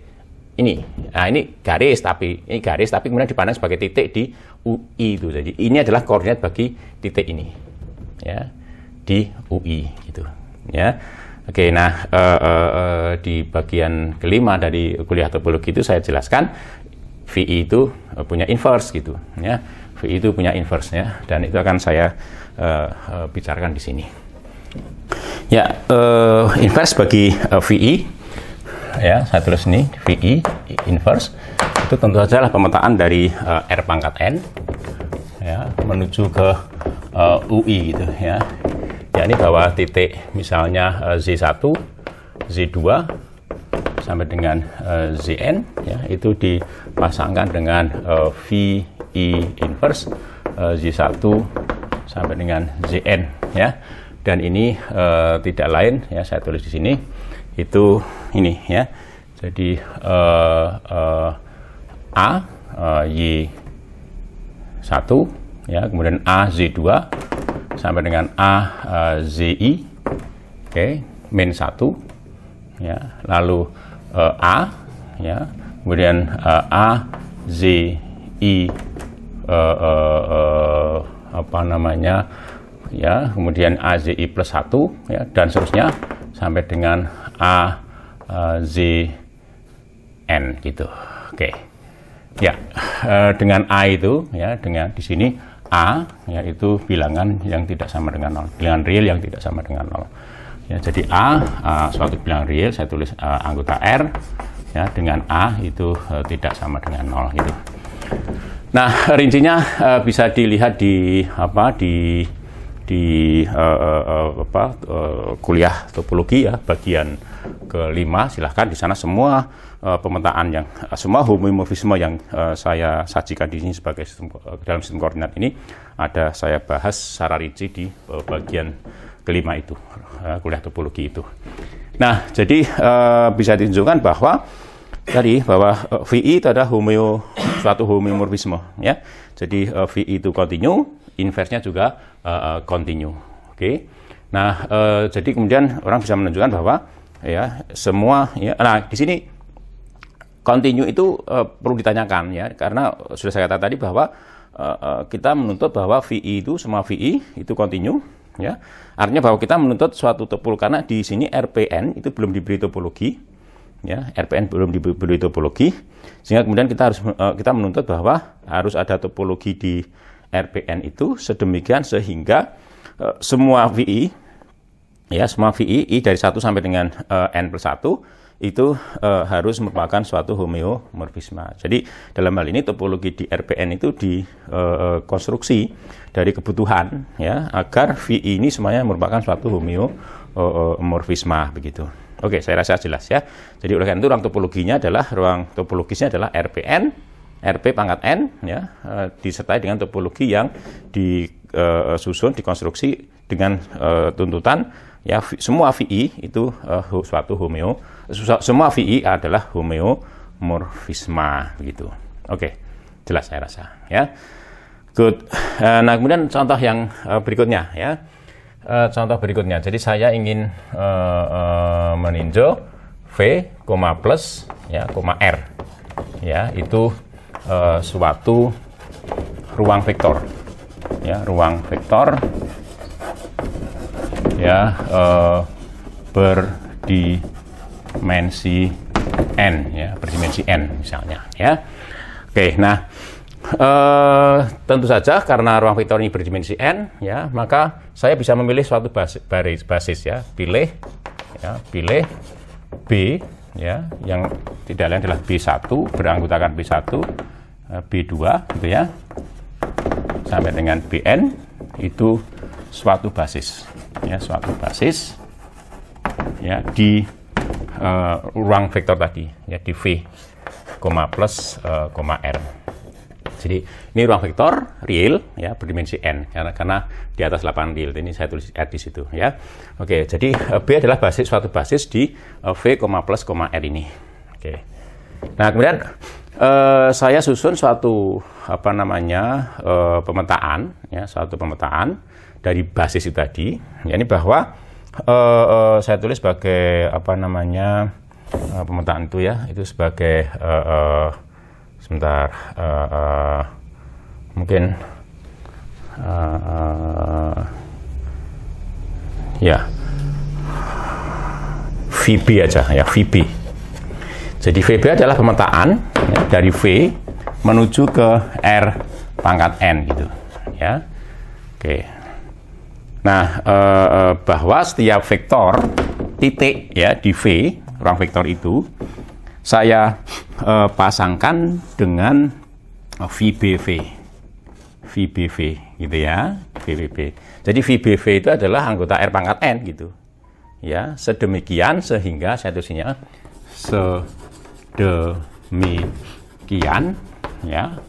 ini. Nah, ini garis tapi kemudian dipandang sebagai titik di UI itu. Jadi ini adalah koordinat bagi titik ini ya, di UI gitu ya. Oke, nah di bagian kelima dari kuliah topologi itu saya jelaskan VI itu punya inverse gitu ya. VI itu punya inverse ya, dan itu akan saya bicarakan di sini. Ya, inverse bagi VI ya, saya tulis ini VI inverse itu tentu saja adalah pemetaan dari R pangkat N ya, menuju ke UI gitu ya. Ya, ini bahwa titik misalnya Z1, Z2 sampai dengan Zn ya, itu dipasangkan dengan VI inverse Z1 sampai dengan Zn ya. Dan ini tidak lain ya, saya tulis di sini itu ini ya. Jadi A Y1 ya, kemudian A Z2 sampai dengan A ZI, oke, min 1 ya, lalu A ya, kemudian A ZI apa namanya ya, kemudian AZI plus 1 ya, dan seterusnya sampai dengan A ZN gitu. Oke. Ya, dengan A itu ya, dengan di sini A yaitu bilangan yang tidak sama dengan 0, bilangan real yang tidak sama dengan 0. Ya, jadi A suatu bilangan real, saya tulis anggota R ya, dengan A itu tidak sama dengan 0 gitu. Nah, rincinya bisa dilihat di apa di kuliah topologi ya, bagian kelima. Silahkan di sana semua pemetaan yang semua homeomorfisme yang saya sajikan di sini sebagai dalam sistem koordinat ini ada saya bahas secara rinci di bagian kelima itu, kuliah topologi itu. Nah, jadi bisa ditunjukkan bahwa tadi bahwa VI itu adalah suatu homeomorfisme ya. Jadi VI itu continue, inverse-nya juga continue. Oke. Nah, jadi kemudian orang bisa menunjukkan bahwa ya semua ya. Nah, di sini continue itu perlu ditanyakan ya, karena sudah saya katakan tadi bahwa kita menuntut bahwa VI itu semua VI itu continue ya. Artinya bahwa kita menuntut suatu topologi, karena di sini RPN itu belum diberi topologi ya, RPN belum diberi topologi, sehingga kemudian kita menuntut bahwa harus ada topologi di RPN itu sedemikian sehingga semua VI ya, semua VI I dari 1 sampai dengan N plus 1 itu harus merupakan suatu homeomorfisme. Jadi dalam hal ini topologi di RPN itu dikonstruksi dari kebutuhan ya, agar VI ini semuanya merupakan suatu homeomorfisme begitu. Oke, saya rasa jelas ya. Jadi oleh karena itu ruang topologinya adalah, ruang topologisnya adalah RPN, RP pangkat N ya, disertai dengan topologi yang disusun, dikonstruksi dengan tuntutan ya, semua VI itu suatu semua VI adalah homeomorfisme begitu. Oke, jelas saya rasa ya. Good. Nah, kemudian contoh yang berikutnya ya. Contoh berikutnya, jadi saya ingin meninjau V, plus ya, R ya, itu suatu ruang vektor ya, ruang vektor ya, berdimensi n ya, berdimensi n misalnya ya. Oke, nah tentu saja karena ruang vektor ini berdimensi n ya, maka saya bisa memilih suatu basis ya, pilih B ya, yang tidak lain adalah B1, beranggotakan B1, B2 gitu ya, sampai dengan Bn, itu suatu basis ya, suatu basis ya di ruang vektor tadi ya, di V, plus, R. Jadi ini ruang vektor real ya, berdimensi n, karena di atas 8 real, ini saya tulis R di situ ya. Oke, jadi B adalah suatu basis di V, plus, R ini. Oke. Nah, kemudian saya susun suatu apa namanya pemetaan ya, suatu pemetaan dari basis itu tadi. Ya, ini bahwa saya tulis sebagai apa namanya pemetaan itu ya, itu sebagai sebentar, mungkin ya VB aja ya, VB. Jadi VB adalah pemetaan ya, dari V menuju ke R pangkat N gitu ya. Oke. Nah, bahwa setiap vektor titik ya di V, ruang vektor itu saya pasangkan dengan VBV gitu ya, VBV. Jadi VBV itu adalah anggota R pangkat N gitu. Ya, sedemikian sehingga saya tulisnya sedemikian ya,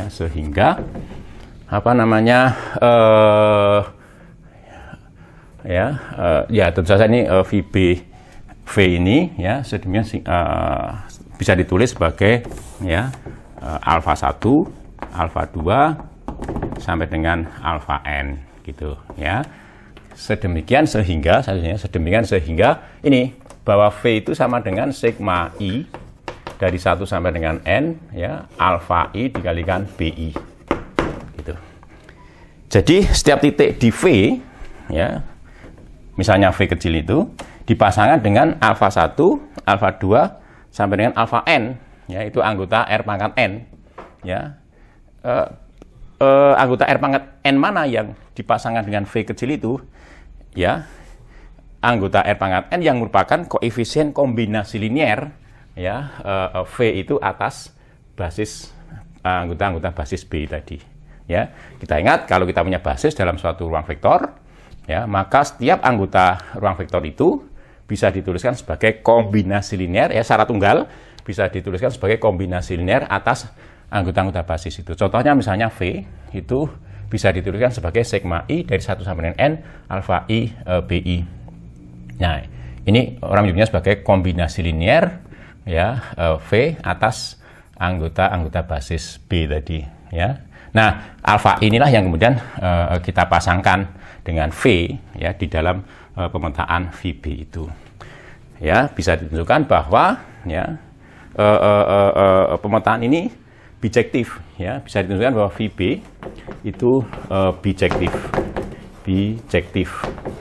sehingga apa namanya ya tentu saja ini VBV ini ya sedemikian bisa ditulis sebagai ya alfa 1, alfa 2 sampai dengan alfa n gitu ya. Sedemikian sehingga ini bahwa V itu sama dengan sigma I dari 1 sampai dengan n ya, alfa I dikalikan BI gitu. Jadi setiap titik di V ya, misalnya V kecil itu dipasangkan dengan alfa 1, alfa 2 sampai dengan alfa n ya, itu anggota R pangkat N ya. Anggota R pangkat N mana yang dipasangkan dengan V kecil itu ya, anggota R pangkat N yang merupakan koefisien kombinasi linier ya, V itu atas basis anggota-anggota basis B tadi ya. Kita ingat kalau kita punya basis dalam suatu ruang vektor ya, maka setiap anggota ruang vektor itu bisa dituliskan sebagai kombinasi linier ya, secara tunggal bisa dituliskan sebagai kombinasi linier atas anggota-anggota basis itu. Contohnya misalnya V itu bisa dituliskan sebagai sigma I dari 1 sampai dengan N alfa I BI. Nah, ini orang menyebutnya sebagai kombinasi linier ya, V atas anggota-anggota basis B tadi ya. Nah, alfa inilah yang kemudian kita pasangkan dengan V ya di dalam pemetaan VB itu. Ya, bisa ditunjukkan bahwa ya pemetaan ini bijektif ya, bisa ditunjukkan bahwa VB itu bijektif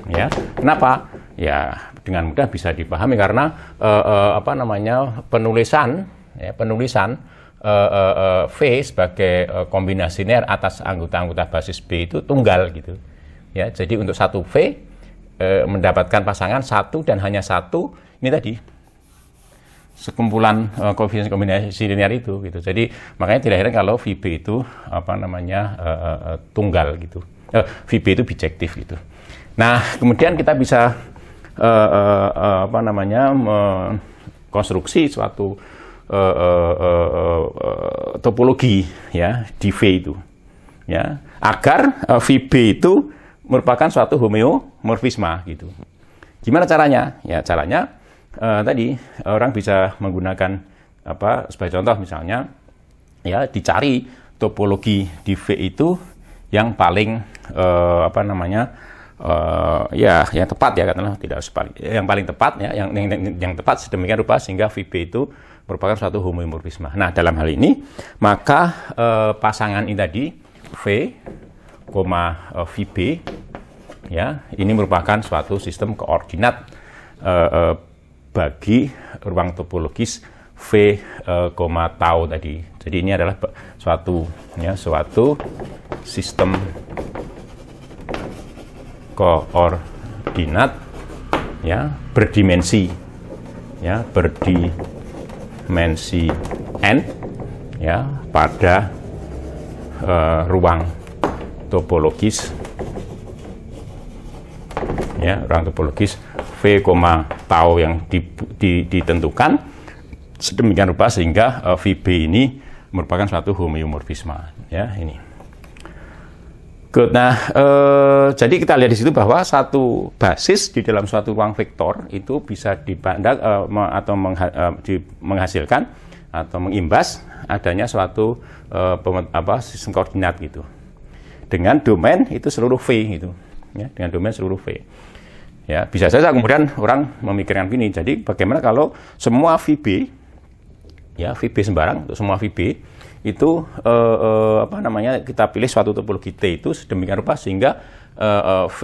ya. Kenapa? Ya, dengan mudah bisa dipahami karena penulisan V sebagai kombinasi linier atas anggota-anggota basis B itu tunggal gitu ya. Jadi untuk satu V mendapatkan pasangan satu dan hanya satu, ini tadi sekumpulan koefisien kombinasi linear itu gitu. Jadi makanya tidak heran kalau VB itu tunggal gitu. VB itu bijektif gitu. Nah, kemudian kita bisa konstruksi suatu topologi ya di V itu ya, agar VB itu merupakan suatu homeomorfisme gitu. Gimana caranya? Ya, caranya tadi orang bisa menggunakan sebagai contoh misalnya ya, dicari topologi di V itu yang paling yang tepat ya, katakanlah tidak yang paling tepat ya, yang tepat sedemikian rupa sehingga VB itu merupakan suatu homeomorfisme. Nah, dalam hal ini maka pasangan ini tadi V, VB ya, ini merupakan suatu sistem koordinat bagi ruang topologis V, tau tadi. Jadi ini adalah suatu sistem koordinat ya, berdimensi n ya, pada ruang topologis ya, ruang topologis V, tau yang ditentukan sedemikian rupa sehingga VB ini merupakan suatu homeomorfisme ya, ini. Good. Nah, jadi kita lihat di situ bahwa satu basis di dalam suatu ruang vektor itu bisa dipandang atau menghasilkan atau mengimbas adanya suatu sistem koordinat gitu. Dengan domain itu seluruh V gitu. Ya, dengan domain seluruh V. Ya, bisa saja kemudian orang memikirkan begini. Jadi bagaimana kalau semua VB ya, VB sembarang untuk semua VB itu kita pilih suatu topologi T itu sedemikian rupa sehingga V,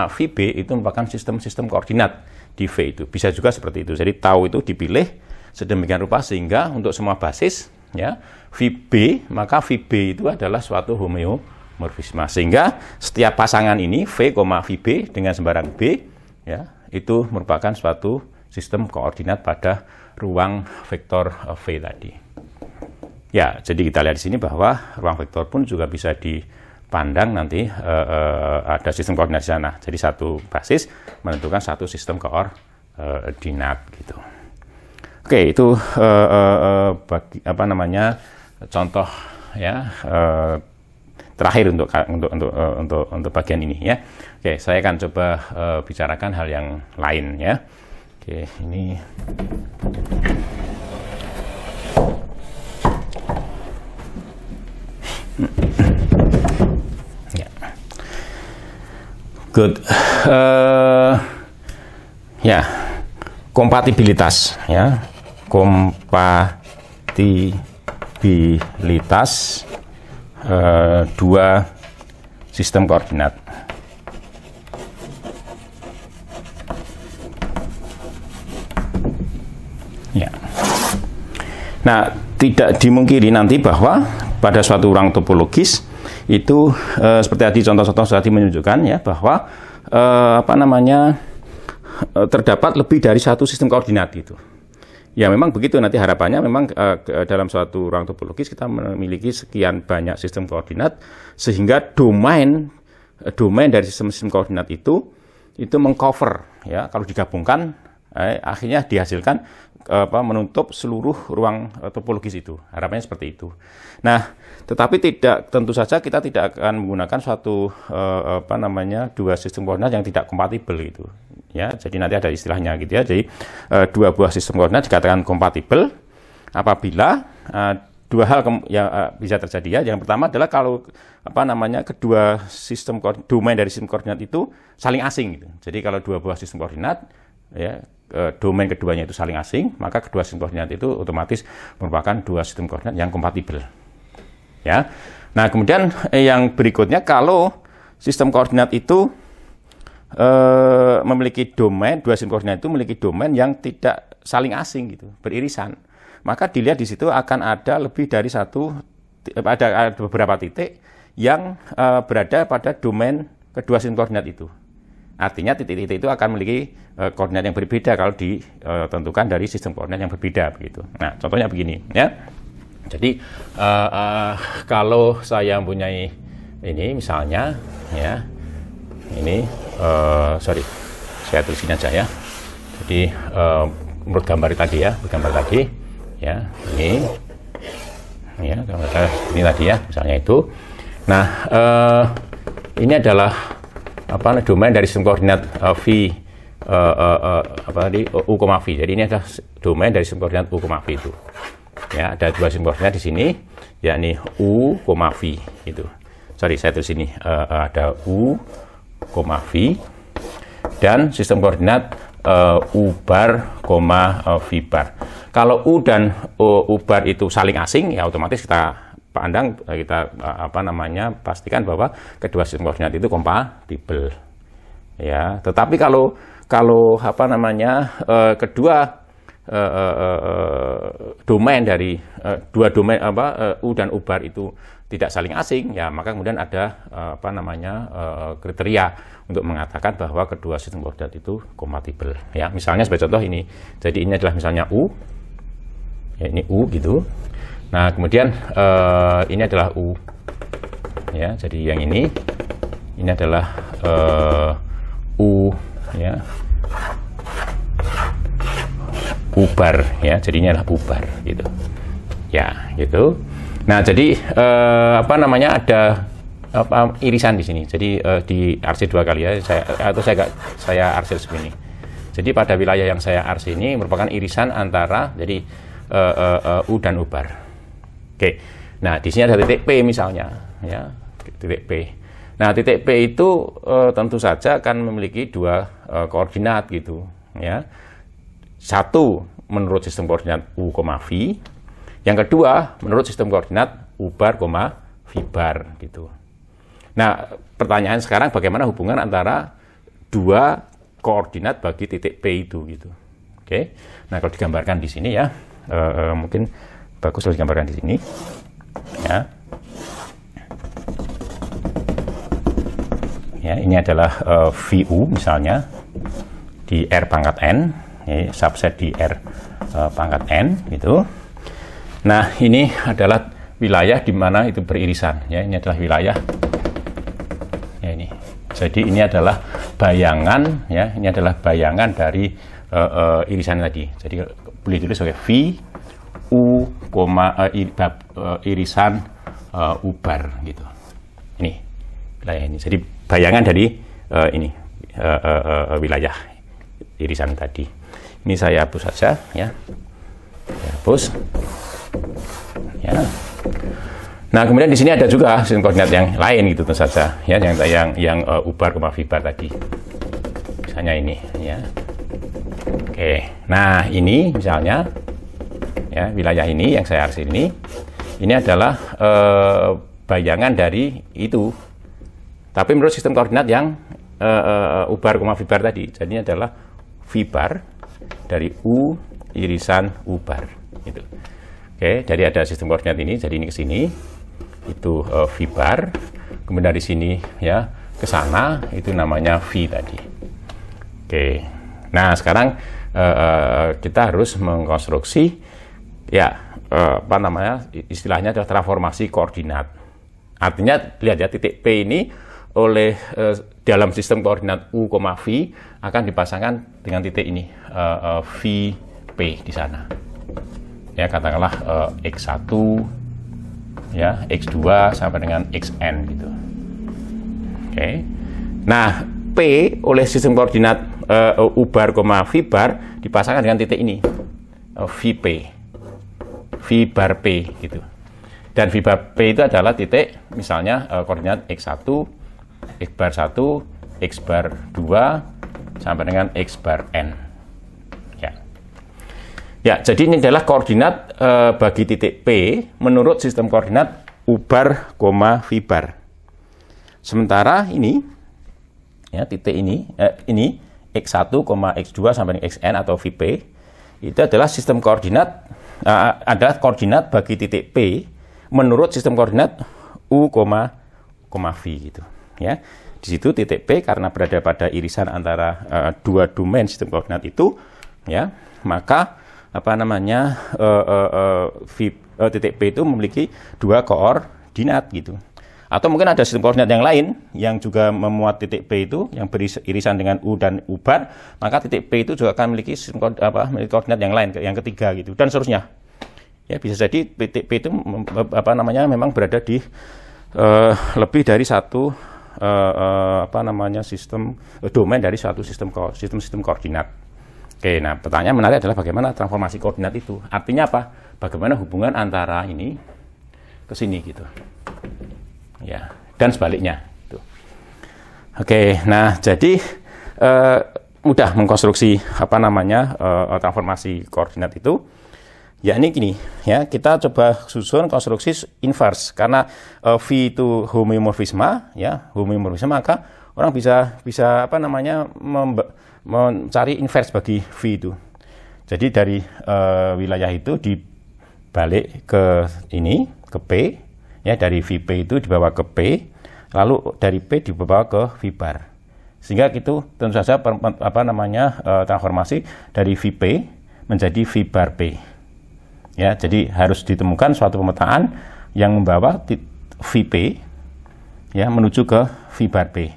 VB itu merupakan sistem koordinat di V itu. Bisa juga seperti itu. Jadi tau itu dipilih sedemikian rupa sehingga untuk semua basis ya VB, maka VB itu adalah suatu homeomorfisme. Sehingga setiap pasangan ini V, VB dengan sembarang B ya, itu merupakan suatu sistem koordinat pada ruang vektor V tadi. Ya, jadi kita lihat di sini bahwa ruang vektor pun juga bisa dipandang nanti ada sistem koordinat di sana. Jadi satu basis menentukan satu sistem koordinat gitu. Oke, itu contoh ya terakhir untuk bagian ini ya. Oke, saya akan coba bicarakan hal yang lain ya. Oke, ini ya. Good. Ya, kompatibilitas ya. Kompatibilitas dua sistem koordinat. Ya. Nah, tidak dimungkiri nanti bahwa pada suatu ruang topologis itu seperti tadi contoh-contoh tadi menunjukkan ya bahwa terdapat lebih dari satu sistem koordinat itu. Ya memang begitu nanti harapannya memang dalam suatu ruang topologis kita memiliki sekian banyak sistem koordinat sehingga domain dari sistem koordinat itu mengcover ya kalau digabungkan akhirnya dihasilkan menutup seluruh ruang topologis itu. Harapannya seperti itu. Nah, tetapi tentu saja kita tidak akan menggunakan suatu dua sistem koordinat yang tidak kompatibel gitu. Ya, jadi nanti ada istilahnya gitu ya. Jadi dua buah sistem koordinat dikatakan kompatibel apabila dua hal yang bisa terjadi ya. Yang pertama adalah kalau kedua sistem domain dari sistem koordinat itu saling asing gitu. Jadi kalau dua buah sistem koordinat ya domain keduanya itu saling asing, maka kedua sistem koordinat itu otomatis merupakan dua sistem koordinat yang kompatibel. Ya. Nah, kemudian yang berikutnya kalau sistem koordinat itu memiliki domain, dua sistem koordinat itu memiliki domain yang tidak saling asing gitu, beririsan. Maka dilihat di situ akan ada lebih dari ada beberapa titik yang berada pada domain kedua sistem koordinat itu. Artinya titik-titik itu akan memiliki koordinat yang berbeda kalau ditentukan dari sistem koordinat yang berbeda begitu. Nah, contohnya begini ya. Jadi kalau saya mempunyai ini misalnya ya. Ini saya tulisin aja ya. Jadi menurut gambar tadi ya, ini ya gambar ini tadi ya, misalnya itu. Nah, ini adalah domain dari sistem koordinat V U, V. Jadi ini adalah domain dari sistem koordinat U, V itu. Ya, ada dua sistem koordinat di sini, yakni U, V itu. Sorry, saya tulis ini ada U, V dan sistem koordinat U bar, V bar. Kalau U dan U bar itu saling asing, ya otomatis kita pastikan bahwa kedua sistem koordinat itu kompatibel. Ya, tetapi kalau kedua domain dari dua domain U dan U bar itu tidak saling asing, ya maka kemudian ada kriteria untuk mengatakan bahwa kedua sistem koordinat itu kompatibel. Ya, misalnya sebagai contoh ini. Jadi ini adalah misalnya U, ya, ini U gitu. Nah kemudian ini adalah U, ya. Jadi yang ini adalah U, ya, U bar, ya. Jadi ini adalah U bar gitu. Ya, gitu. Nah, jadi ada irisan di sini. Jadi di RC 2 kali ya, saya RC segini. Jadi pada wilayah yang saya RC ini merupakan irisan antara jadi U dan U bar. Oke. Nah, di sini ada titik P misalnya, ya, titik P. Nah, titik P itu tentu saja akan memiliki dua koordinat gitu, ya. Satu menurut sistem koordinat U, V. Yang kedua, menurut sistem koordinat U bar, V bar gitu. Nah, pertanyaan sekarang bagaimana hubungan antara dua koordinat bagi titik P itu gitu. Oke. Nah, kalau digambarkan di sini ya, mungkin bagus kalau digambarkan di sini. Ya. Ya, ini adalah VU misalnya di R pangkat N, ya, subset di R pangkat N gitu. Nah, ini adalah wilayah di mana itu beririsan, ya. Ini adalah wilayah, ya ini. Jadi ini adalah bayangan, ya. Ini adalah bayangan dari irisan tadi. Jadi boleh ditulis sebagai V U, irisan U bar gitu. Ini wilayah ini. Jadi bayangan dari ini wilayah irisan tadi. Ini saya hapus saja, ya. Saya hapus. Ya. Nah, kemudian di sini ada juga sistem koordinat yang lain gitu tentu saja, ya, yang U bar, V bar tadi. Misalnya ini, ya. Oke. Nah, ini misalnya, ya, wilayah ini yang saya arsir ini adalah bayangan dari itu. Tapi menurut sistem koordinat yang U bar, V bar tadi, jadinya adalah V bar dari U irisan U bar gitu. Oke, jadi ada sistem koordinat ini, jadi ini ke sini itu V bar, kemudian dari sini, ya, ke sana itu namanya V tadi. Oke. Nah, sekarang kita harus mengkonstruksi, ya, apa namanya, istilahnya adalah transformasi koordinat. Artinya lihat ya, titik P ini oleh dalam sistem koordinat U, V akan dipasangkan dengan titik ini VP di sana. Ya, katakanlah X1, ya, X2 sampai dengan XN gitu. Oke. Nah, P oleh sistem koordinat U bar, V bar dipasangkan dengan titik ini VP, V bar P gitu. Dan V bar P itu adalah titik misalnya koordinat X1, X bar 1, X bar 2 sampai dengan X bar N. Ya, jadi ini adalah koordinat bagi titik P menurut sistem koordinat U bar, V bar. Sementara ini, ya, titik ini X1, X2 sampai dengan XN atau VP itu adalah sistem koordinat adalah koordinat bagi titik P menurut sistem koordinat U, V gitu. Ya, di situ titik P karena berada pada irisan antara dua domain sistem koordinat itu, ya, maka apa namanya titik P itu memiliki dua koordinat gitu. Atau mungkin ada sistem koordinat yang lain yang juga memuat titik P itu yang beririsan dengan U dan U bar, maka titik P itu juga akan memiliki sistem memiliki koordinat yang lain, yang ketiga gitu, dan seterusnya. Ya, bisa jadi titik P itu apa namanya memang berada di lebih dari satu apa namanya sistem domain dari suatu sistem koordinat. Oke, nah pertanyaan menarik adalah bagaimana transformasi koordinat itu. Artinya apa? Bagaimana hubungan antara ini ke sini gitu. Ya, dan sebaliknya. Gitu. Oke, nah jadi mudah mengkonstruksi apa namanya transformasi koordinat itu. Ya ini gini, ya kita coba susun konstruksi inverse karena V itu homeomorfisme, ya homeomorfisme, maka orang bisa apa namanya mencari inverse bagi V itu. Jadi dari wilayah itu dibalik ke ini, ke P, ya dari VP itu dibawa ke P, lalu dari P dibawa ke V bar. Sehingga itu tentu saja apa namanya transformasi dari VP menjadi V bar P. Ya, jadi harus ditemukan suatu pemetaan yang membawa VP, ya, menuju ke V bar P.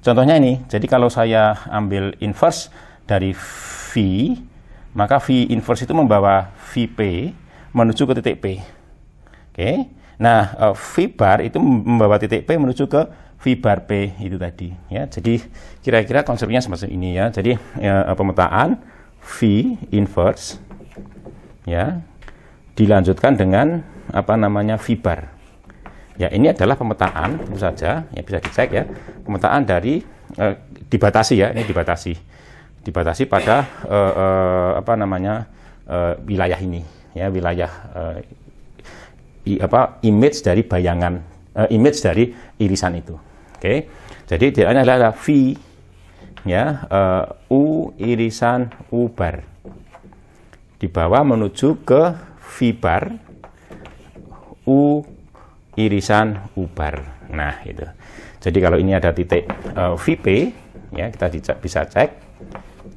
Contohnya ini, jadi kalau saya ambil inverse dari V, maka V inverse itu membawa VP menuju ke titik P. Oke, nah V bar itu membawa titik P menuju ke V bar P itu tadi. Ya, jadi kira-kira konsepnya semacam ini ya. Jadi pemetaan V inverse, ya, dilanjutkan dengan apa namanya V bar. Ya, ini adalah pemetaan tentu saja, ya bisa dicek ya. Pemetaan dari dibatasi ya, ini dibatasi pada apa namanya wilayah ini, ya, wilayah image dari bayangan, image dari irisan itu. Oke, jadi tidaknya adalah V, ya, U irisan U bar dibawa menuju ke V bar U irisan U bar. Nah, itu. Jadi kalau ini ada titik VP, ya, kita bisa cek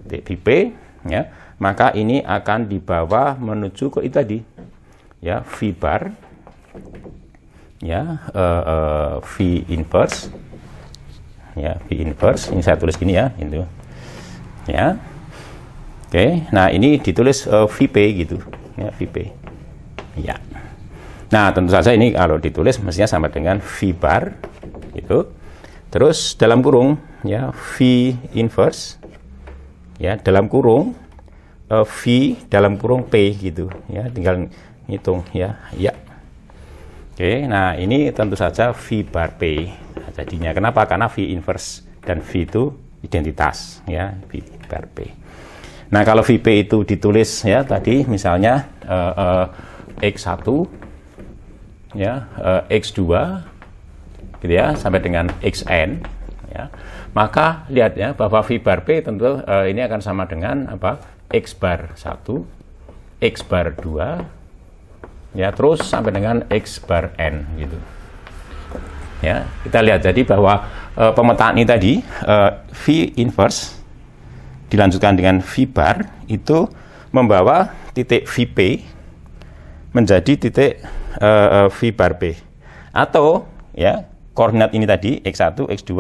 titik VP, ya. maka ini akan dibawa menuju ke itu tadi, ya, V bar, ya, V inverse, ya, V inverse. Ini saya tulis gini ya, itu, ya. Oke, nah ini ditulis VP gitu, ya, VP, ya. Nah, tentu saja ini kalau ditulis mestinya sama dengan V bar, gitu. Terus dalam kurung, ya, V inverse, ya, dalam kurung V dalam kurung P gitu, ya, tinggal hitung, ya, ya. Oke, nah ini tentu saja V bar P jadinya. Kenapa? Karena V inverse dan V itu identitas, ya, V bar P. Nah, kalau VP itu ditulis, ya, tadi misalnya X1, ya, X2, gitu ya, sampai dengan XN, ya, maka lihat ya bahwa V bar P tentu ini akan sama dengan apa? X bar 1, X bar 2, ya, terus sampai dengan X bar N gitu. Ya, kita lihat jadi bahwa pemetaan ini tadi V inverse dilanjutkan dengan V bar itu membawa titik VP menjadi titik V bar P, atau ya koordinat ini tadi X1, X2,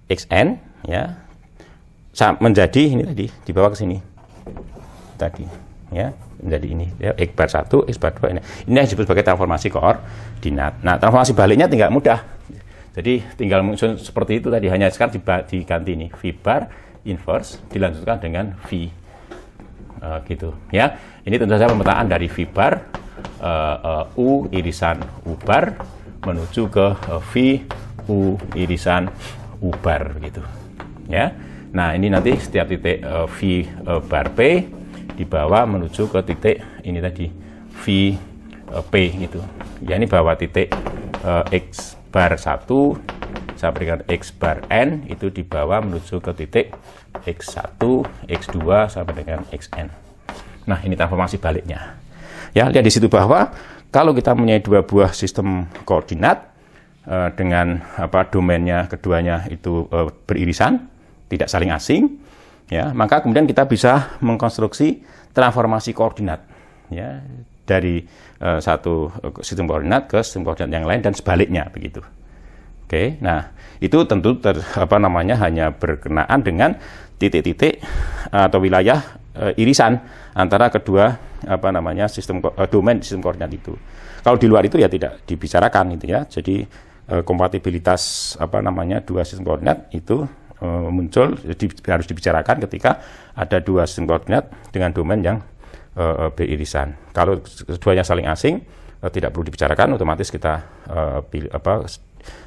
Xn, ya, menjadi ini tadi dibawa ke sini tadi, ya, menjadi ini, ya, X bar 1, X bar 2, ini yang disebut sebagai transformasi koordinat. Nah, transformasi baliknya tinggal mudah, jadi tinggal muncul seperti itu tadi, hanya sekarang diganti ini V bar inverse dilanjutkan dengan V, gitu, ya. Ini tentu saja pemetaan dari V bar U irisan U bar menuju ke V U irisan U bar gitu, ya. Nah, ini nanti setiap titik V bar P dibawa menuju ke titik ini tadi V P gitu. Ya, ini bawa titik X bar 1 saya berikan X bar N itu dibawa menuju ke titik X1, X2 sampai dengan Xn. Nah, ini transformasi baliknya. Ya, lihat di situ bahwa kalau kita mempunyai dua buah sistem koordinat dengan apa domainnya keduanya itu beririsan, tidak saling asing, ya, maka kemudian kita bisa mengkonstruksi transformasi koordinat, ya, dari satu sistem koordinat ke sistem koordinat yang lain dan sebaliknya begitu. Oke, nah itu tentu hanya berkenaan dengan titik-titik atau wilayah irisan antara kedua sistem domain sistem koordinat itu. Kalau di luar itu ya tidak dibicarakan gitu ya. Jadi kompatibilitas dua sistem koordinat itu muncul harus dibicarakan ketika ada dua sistem koordinat dengan domain yang beririsan. Kalau keduanya saling asing tidak perlu dibicarakan, otomatis kita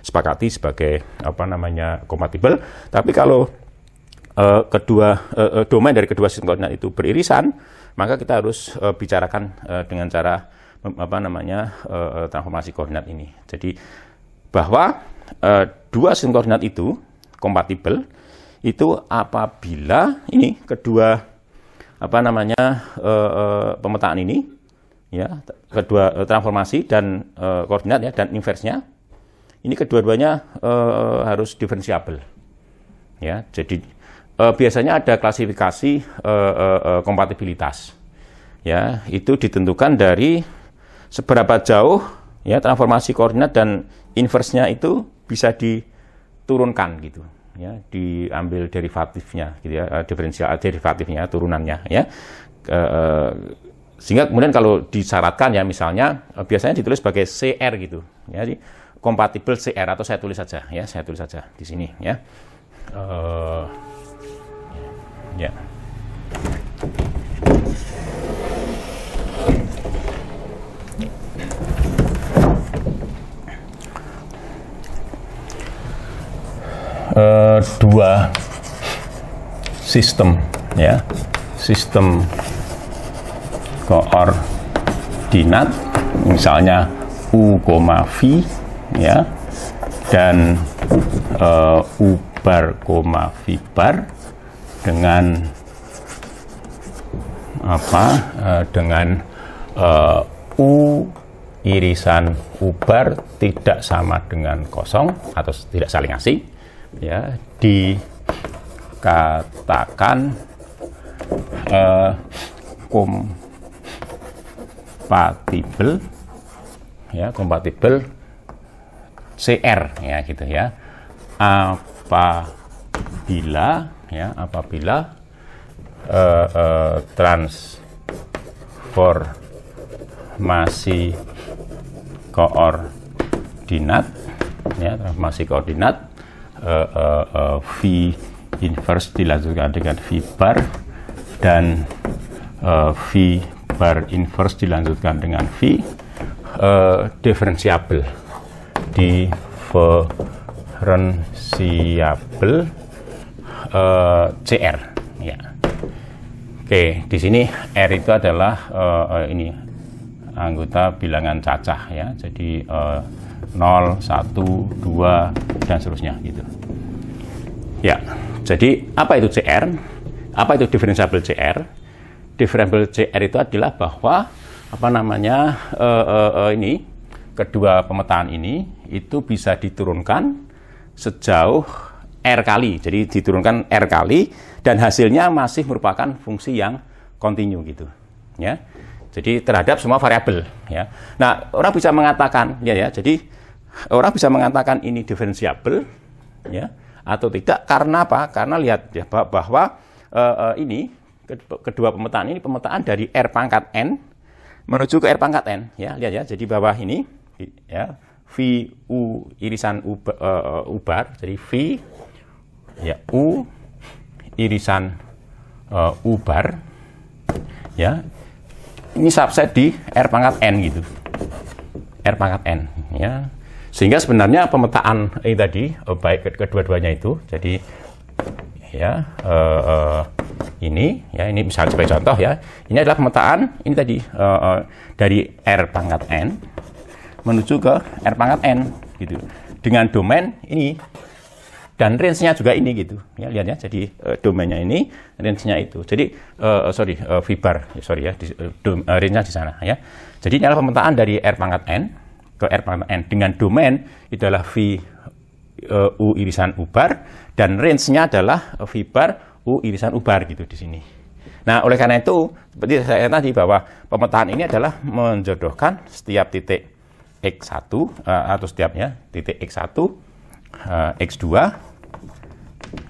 sepakati sebagai kompatibel. Tapi kalau domain dari kedua sistem koordinat itu beririsan, maka kita harus bicarakan dengan cara transformasi koordinat ini. Jadi bahwa dua sistem koordinat itu kompatibel itu apabila ini kedua pemetaan ini, ya, kedua transformasi dan koordinat, ya, dan inversnya ini kedua-duanya harus diferensiabel, ya. Jadi biasanya ada klasifikasi kompatibilitas, ya, itu ditentukan dari seberapa jauh, ya, transformasi koordinat dan inversnya itu bisa diturunkan gitu, ya, diambil derivatifnya gitu, ya, diferensial derivatifnya, turunannya, ya, sehingga kemudian kalau disyaratkan, ya, misalnya biasanya ditulis sebagai CR gitu, ya, jadi kompatibel CR, atau saya tulis saja, ya, saya tulis saja di sini, ya, ya. Dua sistem, ya, sistem koordinat misalnya U, V, ya, dan U bar, V bar dengan dengan U irisan U bar tidak sama dengan kosong atau tidak saling asing, ya, dikatakan kompatibel, ya, kompatibel CR, ya gitu ya, apabila transformasi koordinat, ya, transformasi koordinat V inverse dilanjutkan dengan V bar dan V bar inverse dilanjutkan dengan V diferensiabel CR, ya. Oke, di sini R itu adalah ini anggota bilangan cacah, ya. Jadi 0, 1, 2 dan seterusnya gitu. Ya. Jadi apa itu CR? Apa itu diferensiabel CR? Diferensiabel CR itu adalah bahwa ini kedua pemetaan ini itu bisa diturunkan sejauh R kali. Jadi diturunkan R kali dan hasilnya masih merupakan fungsi yang kontinu gitu, ya. Jadi terhadap semua variabel, ya. Nah, orang bisa mengatakan jadi orang bisa mengatakan ini diferensiabel, ya, atau tidak karena apa? Karena lihat ya bahwa ini kedua pemetaan ini pemetaan dari R pangkat N menuju ke R pangkat N, ya. Lihat ya, jadi bawah ini, ya, V U irisan U bar, jadi V, ya, U irisan U bar, ya, ini subset di R pangkat N gitu, R pangkat N, ya. Sehingga sebenarnya pemetaan ini tadi baik kedua-duanya itu, jadi ya ini bisa sebagai contoh, ya, ini adalah pemetaan ini tadi dari R pangkat N menuju ke R pangkat N gitu, dengan domain ini dan range-nya juga ini gitu, ya, lihat ya, jadi domainnya ini, range-nya itu, jadi V bar, ya, range-nya di sana, ya. Jadi ini adalah pemetaan dari R pangkat N ke R pangkat N dengan domain adalah V U irisan U bar dan range-nya adalah V bar U irisan U bar gitu di sini. Nah, oleh karena itu seperti saya tadi bahwa pemetaan ini adalah menjodohkan setiap titik X1 atau setiapnya titik X1, X2,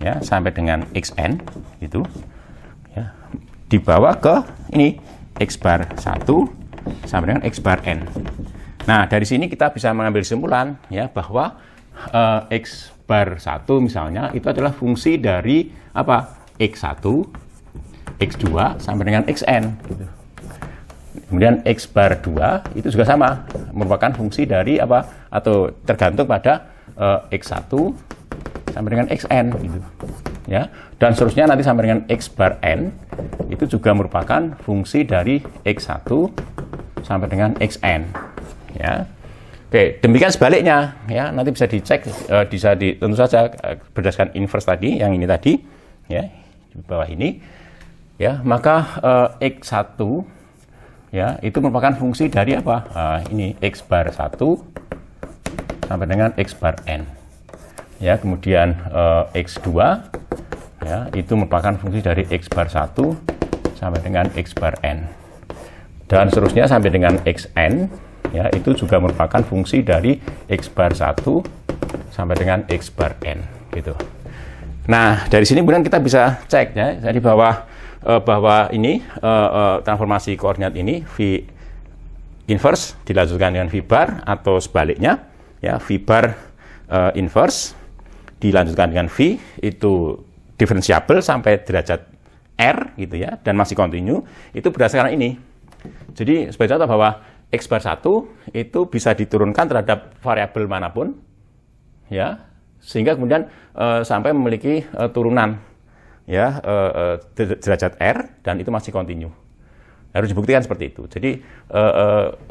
ya, sampai dengan Xn gitu, ya, dibawa ke ini X bar 1 sampai dengan X bar N. Nah, dari sini kita bisa mengambil kesimpulan, ya, bahwa X bar 1 misalnya itu adalah fungsi dari apa? X1, X2 sampai dengan Xn gitu. Kemudian X bar 2 itu juga sama, merupakan fungsi dari apa? Atau tergantung pada X1 sampai dengan Xn gitu, ya. Dan seterusnya nanti sampai dengan X bar N itu juga merupakan fungsi dari X1 sampai dengan Xn, ya. Oke, demikian sebaliknya, ya, nanti bisa dicek, tentu saja berdasarkan inverse tadi, yang ini tadi, ya, di bawah ini, ya, maka X1, ya, itu merupakan fungsi dari apa? Ini X bar 1 sampai dengan X bar N, ya. Kemudian X2, ya, itu merupakan fungsi dari X bar 1 sampai dengan X bar N, dan seterusnya sampai dengan Xn, ya, itu juga merupakan fungsi dari X bar 1 sampai dengan X bar N gitu. Nah, dari sini kemudian kita bisa cek, ya, jadi bahwa ini transformasi koordinat ini V inverse dilanjutkan dengan V bar atau sebaliknya, ya, V bar inverse dilanjutkan dengan V itu diferensiabel sampai derajat R gitu, ya, dan masih kontinu, itu berdasarkan ini. Jadi sebagai contoh bahwa X bar 1 itu bisa diturunkan terhadap variabel manapun, ya, sehingga kemudian sampai memiliki turunan, ya, derajat R dan itu masih kontinu. Harus dibuktikan seperti itu. Jadi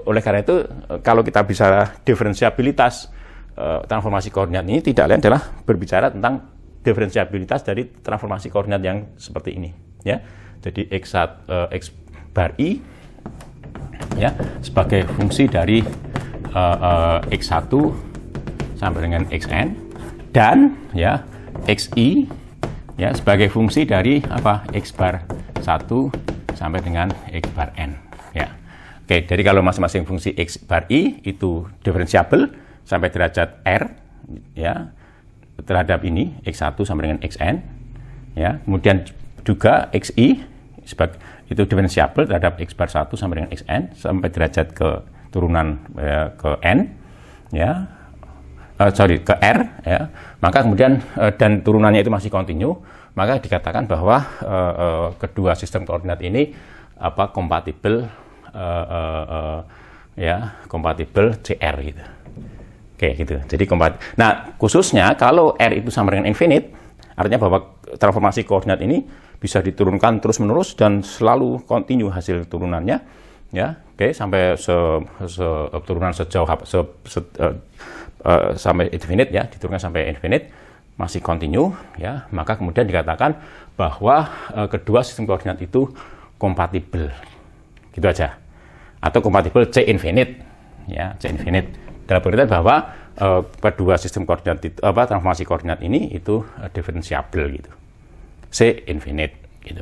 oleh karena itu kalau kita bisa diferensiabilitas transformasi koordinat ini tidak lain adalah berbicara tentang diferensiabilitas dari transformasi koordinat yang seperti ini, ya. Jadi X bar I, ya, sebagai fungsi dari X1 sampai dengan Xn dan, ya, Xi, ya, sebagai fungsi dari apa? X bar sampai dengan X bar N. Ya. Oke, jadi kalau masing-masing fungsi X bar I itu diferensiabel sampai derajat R, ya, terhadap ini, X1 sampai dengan Xn, ya. Kemudian juga Xi itu diferensiabel terhadap X bar 1 sampai dengan Xn sampai derajat ke turunan ke N, ya. Ke R, ya, maka kemudian dan turunannya itu masih kontinu, maka dikatakan bahwa kedua sistem koordinat ini kompatibel, ya, kompatibel CR gitu. Oke, gitu. Jadi nah, khususnya kalau R itu sama dengan infinite, artinya bahwa transformasi koordinat ini bisa diturunkan terus-menerus dan selalu kontinu hasil turunannya, ya. Oke, sampai turunan sejauh sampai infinite, ya, diturunkan sampai infinite masih kontinu, ya, maka kemudian dikatakan bahwa kedua sistem koordinat itu kompatibel, gitu aja, atau kompatibel C infinite, ya, C infinite dalam pengertian bahwa kedua sistem koordinat itu, transformasi koordinat ini itu diferensiabel gitu, C infinite gitu.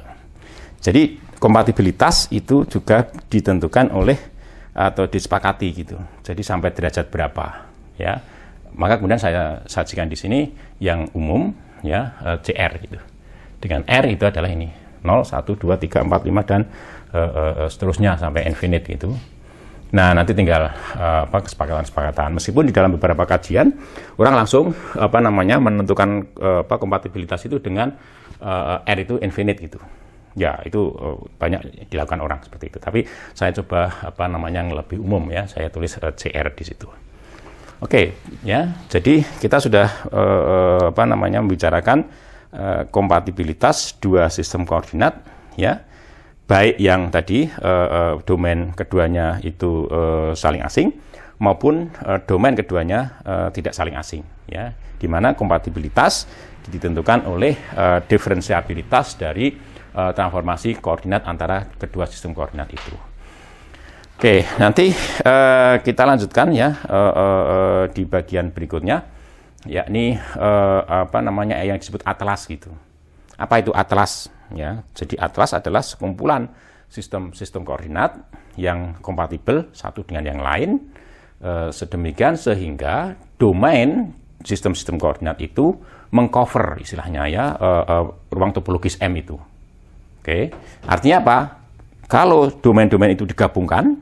Jadi kompatibilitas itu juga ditentukan oleh atau disepakati gitu. Jadi sampai derajat berapa, ya. Maka kemudian saya sajikan di sini yang umum, ya, CR gitu. Dengan R itu adalah ini 0, 1, 2, 3, 4, 5 dan seterusnya sampai infinite gitu. Nah, nanti tinggal kesepakatan. Meskipun di dalam beberapa kajian orang langsung menentukan kompatibilitas itu dengan R itu infinite gitu. Ya, itu banyak dilakukan orang seperti itu. Tapi saya coba yang lebih umum, ya, saya tulis CR di situ. Oke, ya. Jadi kita sudah membicarakan kompatibilitas dua sistem koordinat, ya. Baik yang tadi domain keduanya itu saling asing maupun domain keduanya tidak saling asing, ya. Di mana kompatibilitas ditentukan oleh diferensiabilitas dari transformasi koordinat antara kedua sistem koordinat itu. Oke, nanti kita lanjutkan, ya, di bagian berikutnya, yakni yang disebut atlas gitu. Apa itu atlas? Ya, jadi atlas adalah sekumpulan sistem koordinat yang kompatibel satu dengan yang lain, sedemikian sehingga domain sistem-sistem koordinat itu mengcover istilahnya, ya, ruang topologis M itu. Oke, artinya apa? Kalau domain-domain itu digabungkan,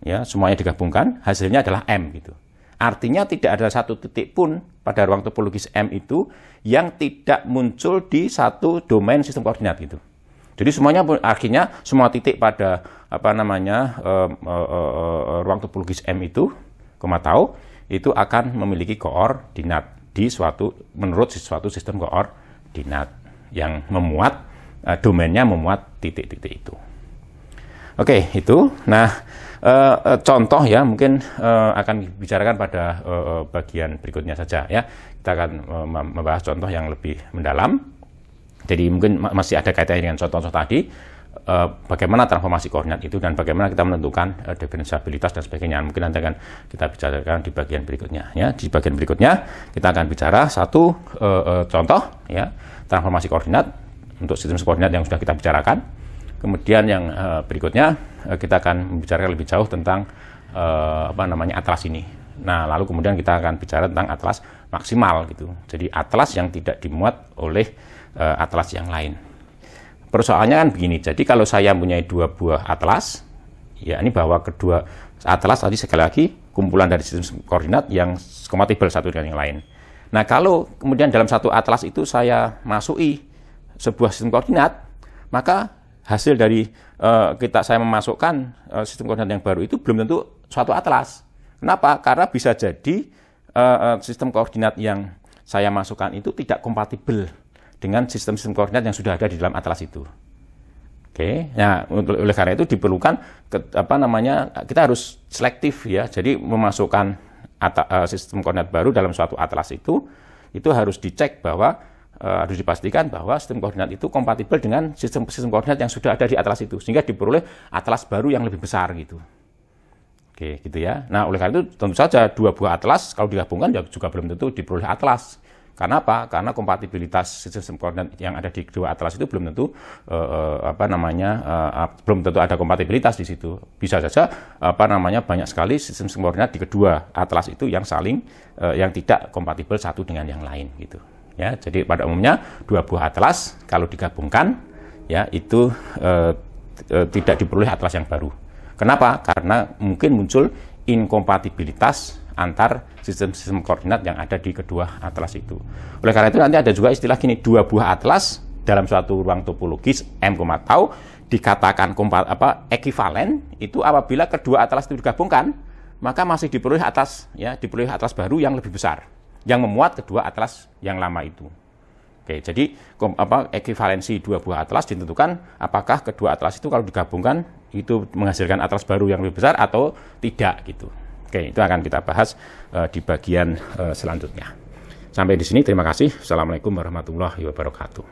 ya, semuanya digabungkan, hasilnya adalah M gitu. Artinya tidak ada satu titik pun pada ruang topologis M itu yang tidak muncul di satu domain sistem koordinat gitu. Jadi semuanya akhirnya semua titik pada ruang topologis M itu, tau, itu akan memiliki koordinat menurut suatu sistem koordinat yang memuat domainnya memuat titik-titik itu. Oke, itu. Nah, contoh, ya, mungkin akan dibicarakan pada bagian berikutnya saja, ya. Kita akan membahas contoh yang lebih mendalam. Jadi mungkin masih ada kaitannya dengan contoh-contoh tadi, bagaimana transformasi koordinat itu dan bagaimana kita menentukan diferensiabilitas dan sebagainya. Mungkin nanti akan kita bicarakan di bagian berikutnya, ya. Di bagian berikutnya kita akan bicara satu contoh, ya, transformasi koordinat untuk sistem koordinat yang sudah kita bicarakan. Kemudian yang berikutnya kita akan membicarakan lebih jauh tentang atlas ini. Nah, lalu kemudian kita akan bicara tentang atlas maksimal gitu. Jadi atlas yang tidak dimuat oleh atlas yang lain. Persoalannya kan begini. Jadi kalau saya mempunyai dua buah atlas, ya, ini bahwa kedua atlas tadi sekali lagi kumpulan dari sistem koordinat yang kompatibel satu dengan yang lain. Nah, kalau kemudian dalam satu atlas itu saya masuki sebuah sistem koordinat, maka hasil dari saya memasukkan sistem koordinat yang baru itu belum tentu suatu atlas. Kenapa? Karena bisa jadi sistem koordinat yang saya masukkan itu tidak kompatibel dengan sistem-sistem koordinat yang sudah ada di dalam atlas itu. Oke, nah oleh karena itu diperlukan kita harus selektif, ya. Jadi memasukkan sistem koordinat baru dalam suatu atlas itu harus dicek bahwa harus dipastikan bahwa sistem koordinat itu kompatibel dengan sistem koordinat yang sudah ada di atlas itu, sehingga diperoleh atlas baru yang lebih besar gitu. Oke, gitu, ya. Nah, oleh karena itu tentu saja dua buah atlas kalau digabungkan ya juga belum tentu diperoleh atlas. Karena apa? Karena kompatibilitas sistem koordinat yang ada di kedua atlas itu belum tentu belum tentu ada kompatibilitas di situ. Bisa saja banyak sekali sistem koordinat di kedua atlas itu yang saling yang tidak kompatibel satu dengan yang lain gitu. Ya, jadi pada umumnya dua buah atlas kalau digabungkan ya itu tidak diperoleh atlas yang baru. Kenapa? Karena mungkin muncul inkompatibilitas antar sistem-sistem koordinat yang ada di kedua atlas itu. Oleh karena itu nanti ada juga istilah gini, dua buah atlas dalam suatu ruang topologis M, tau dikatakan ekivalen itu apabila kedua atlas itu digabungkan, maka masih diperoleh atlas baru yang lebih besar yang memuat kedua atlas yang lama itu. Oke, jadi ekivalensi dua buah atlas ditentukan apakah kedua atlas itu kalau digabungkan itu menghasilkan atlas baru yang lebih besar atau tidak gitu. Oke, itu akan kita bahas di bagian selanjutnya. Sampai di sini, terima kasih. Assalamualaikum warahmatullahi wabarakatuh.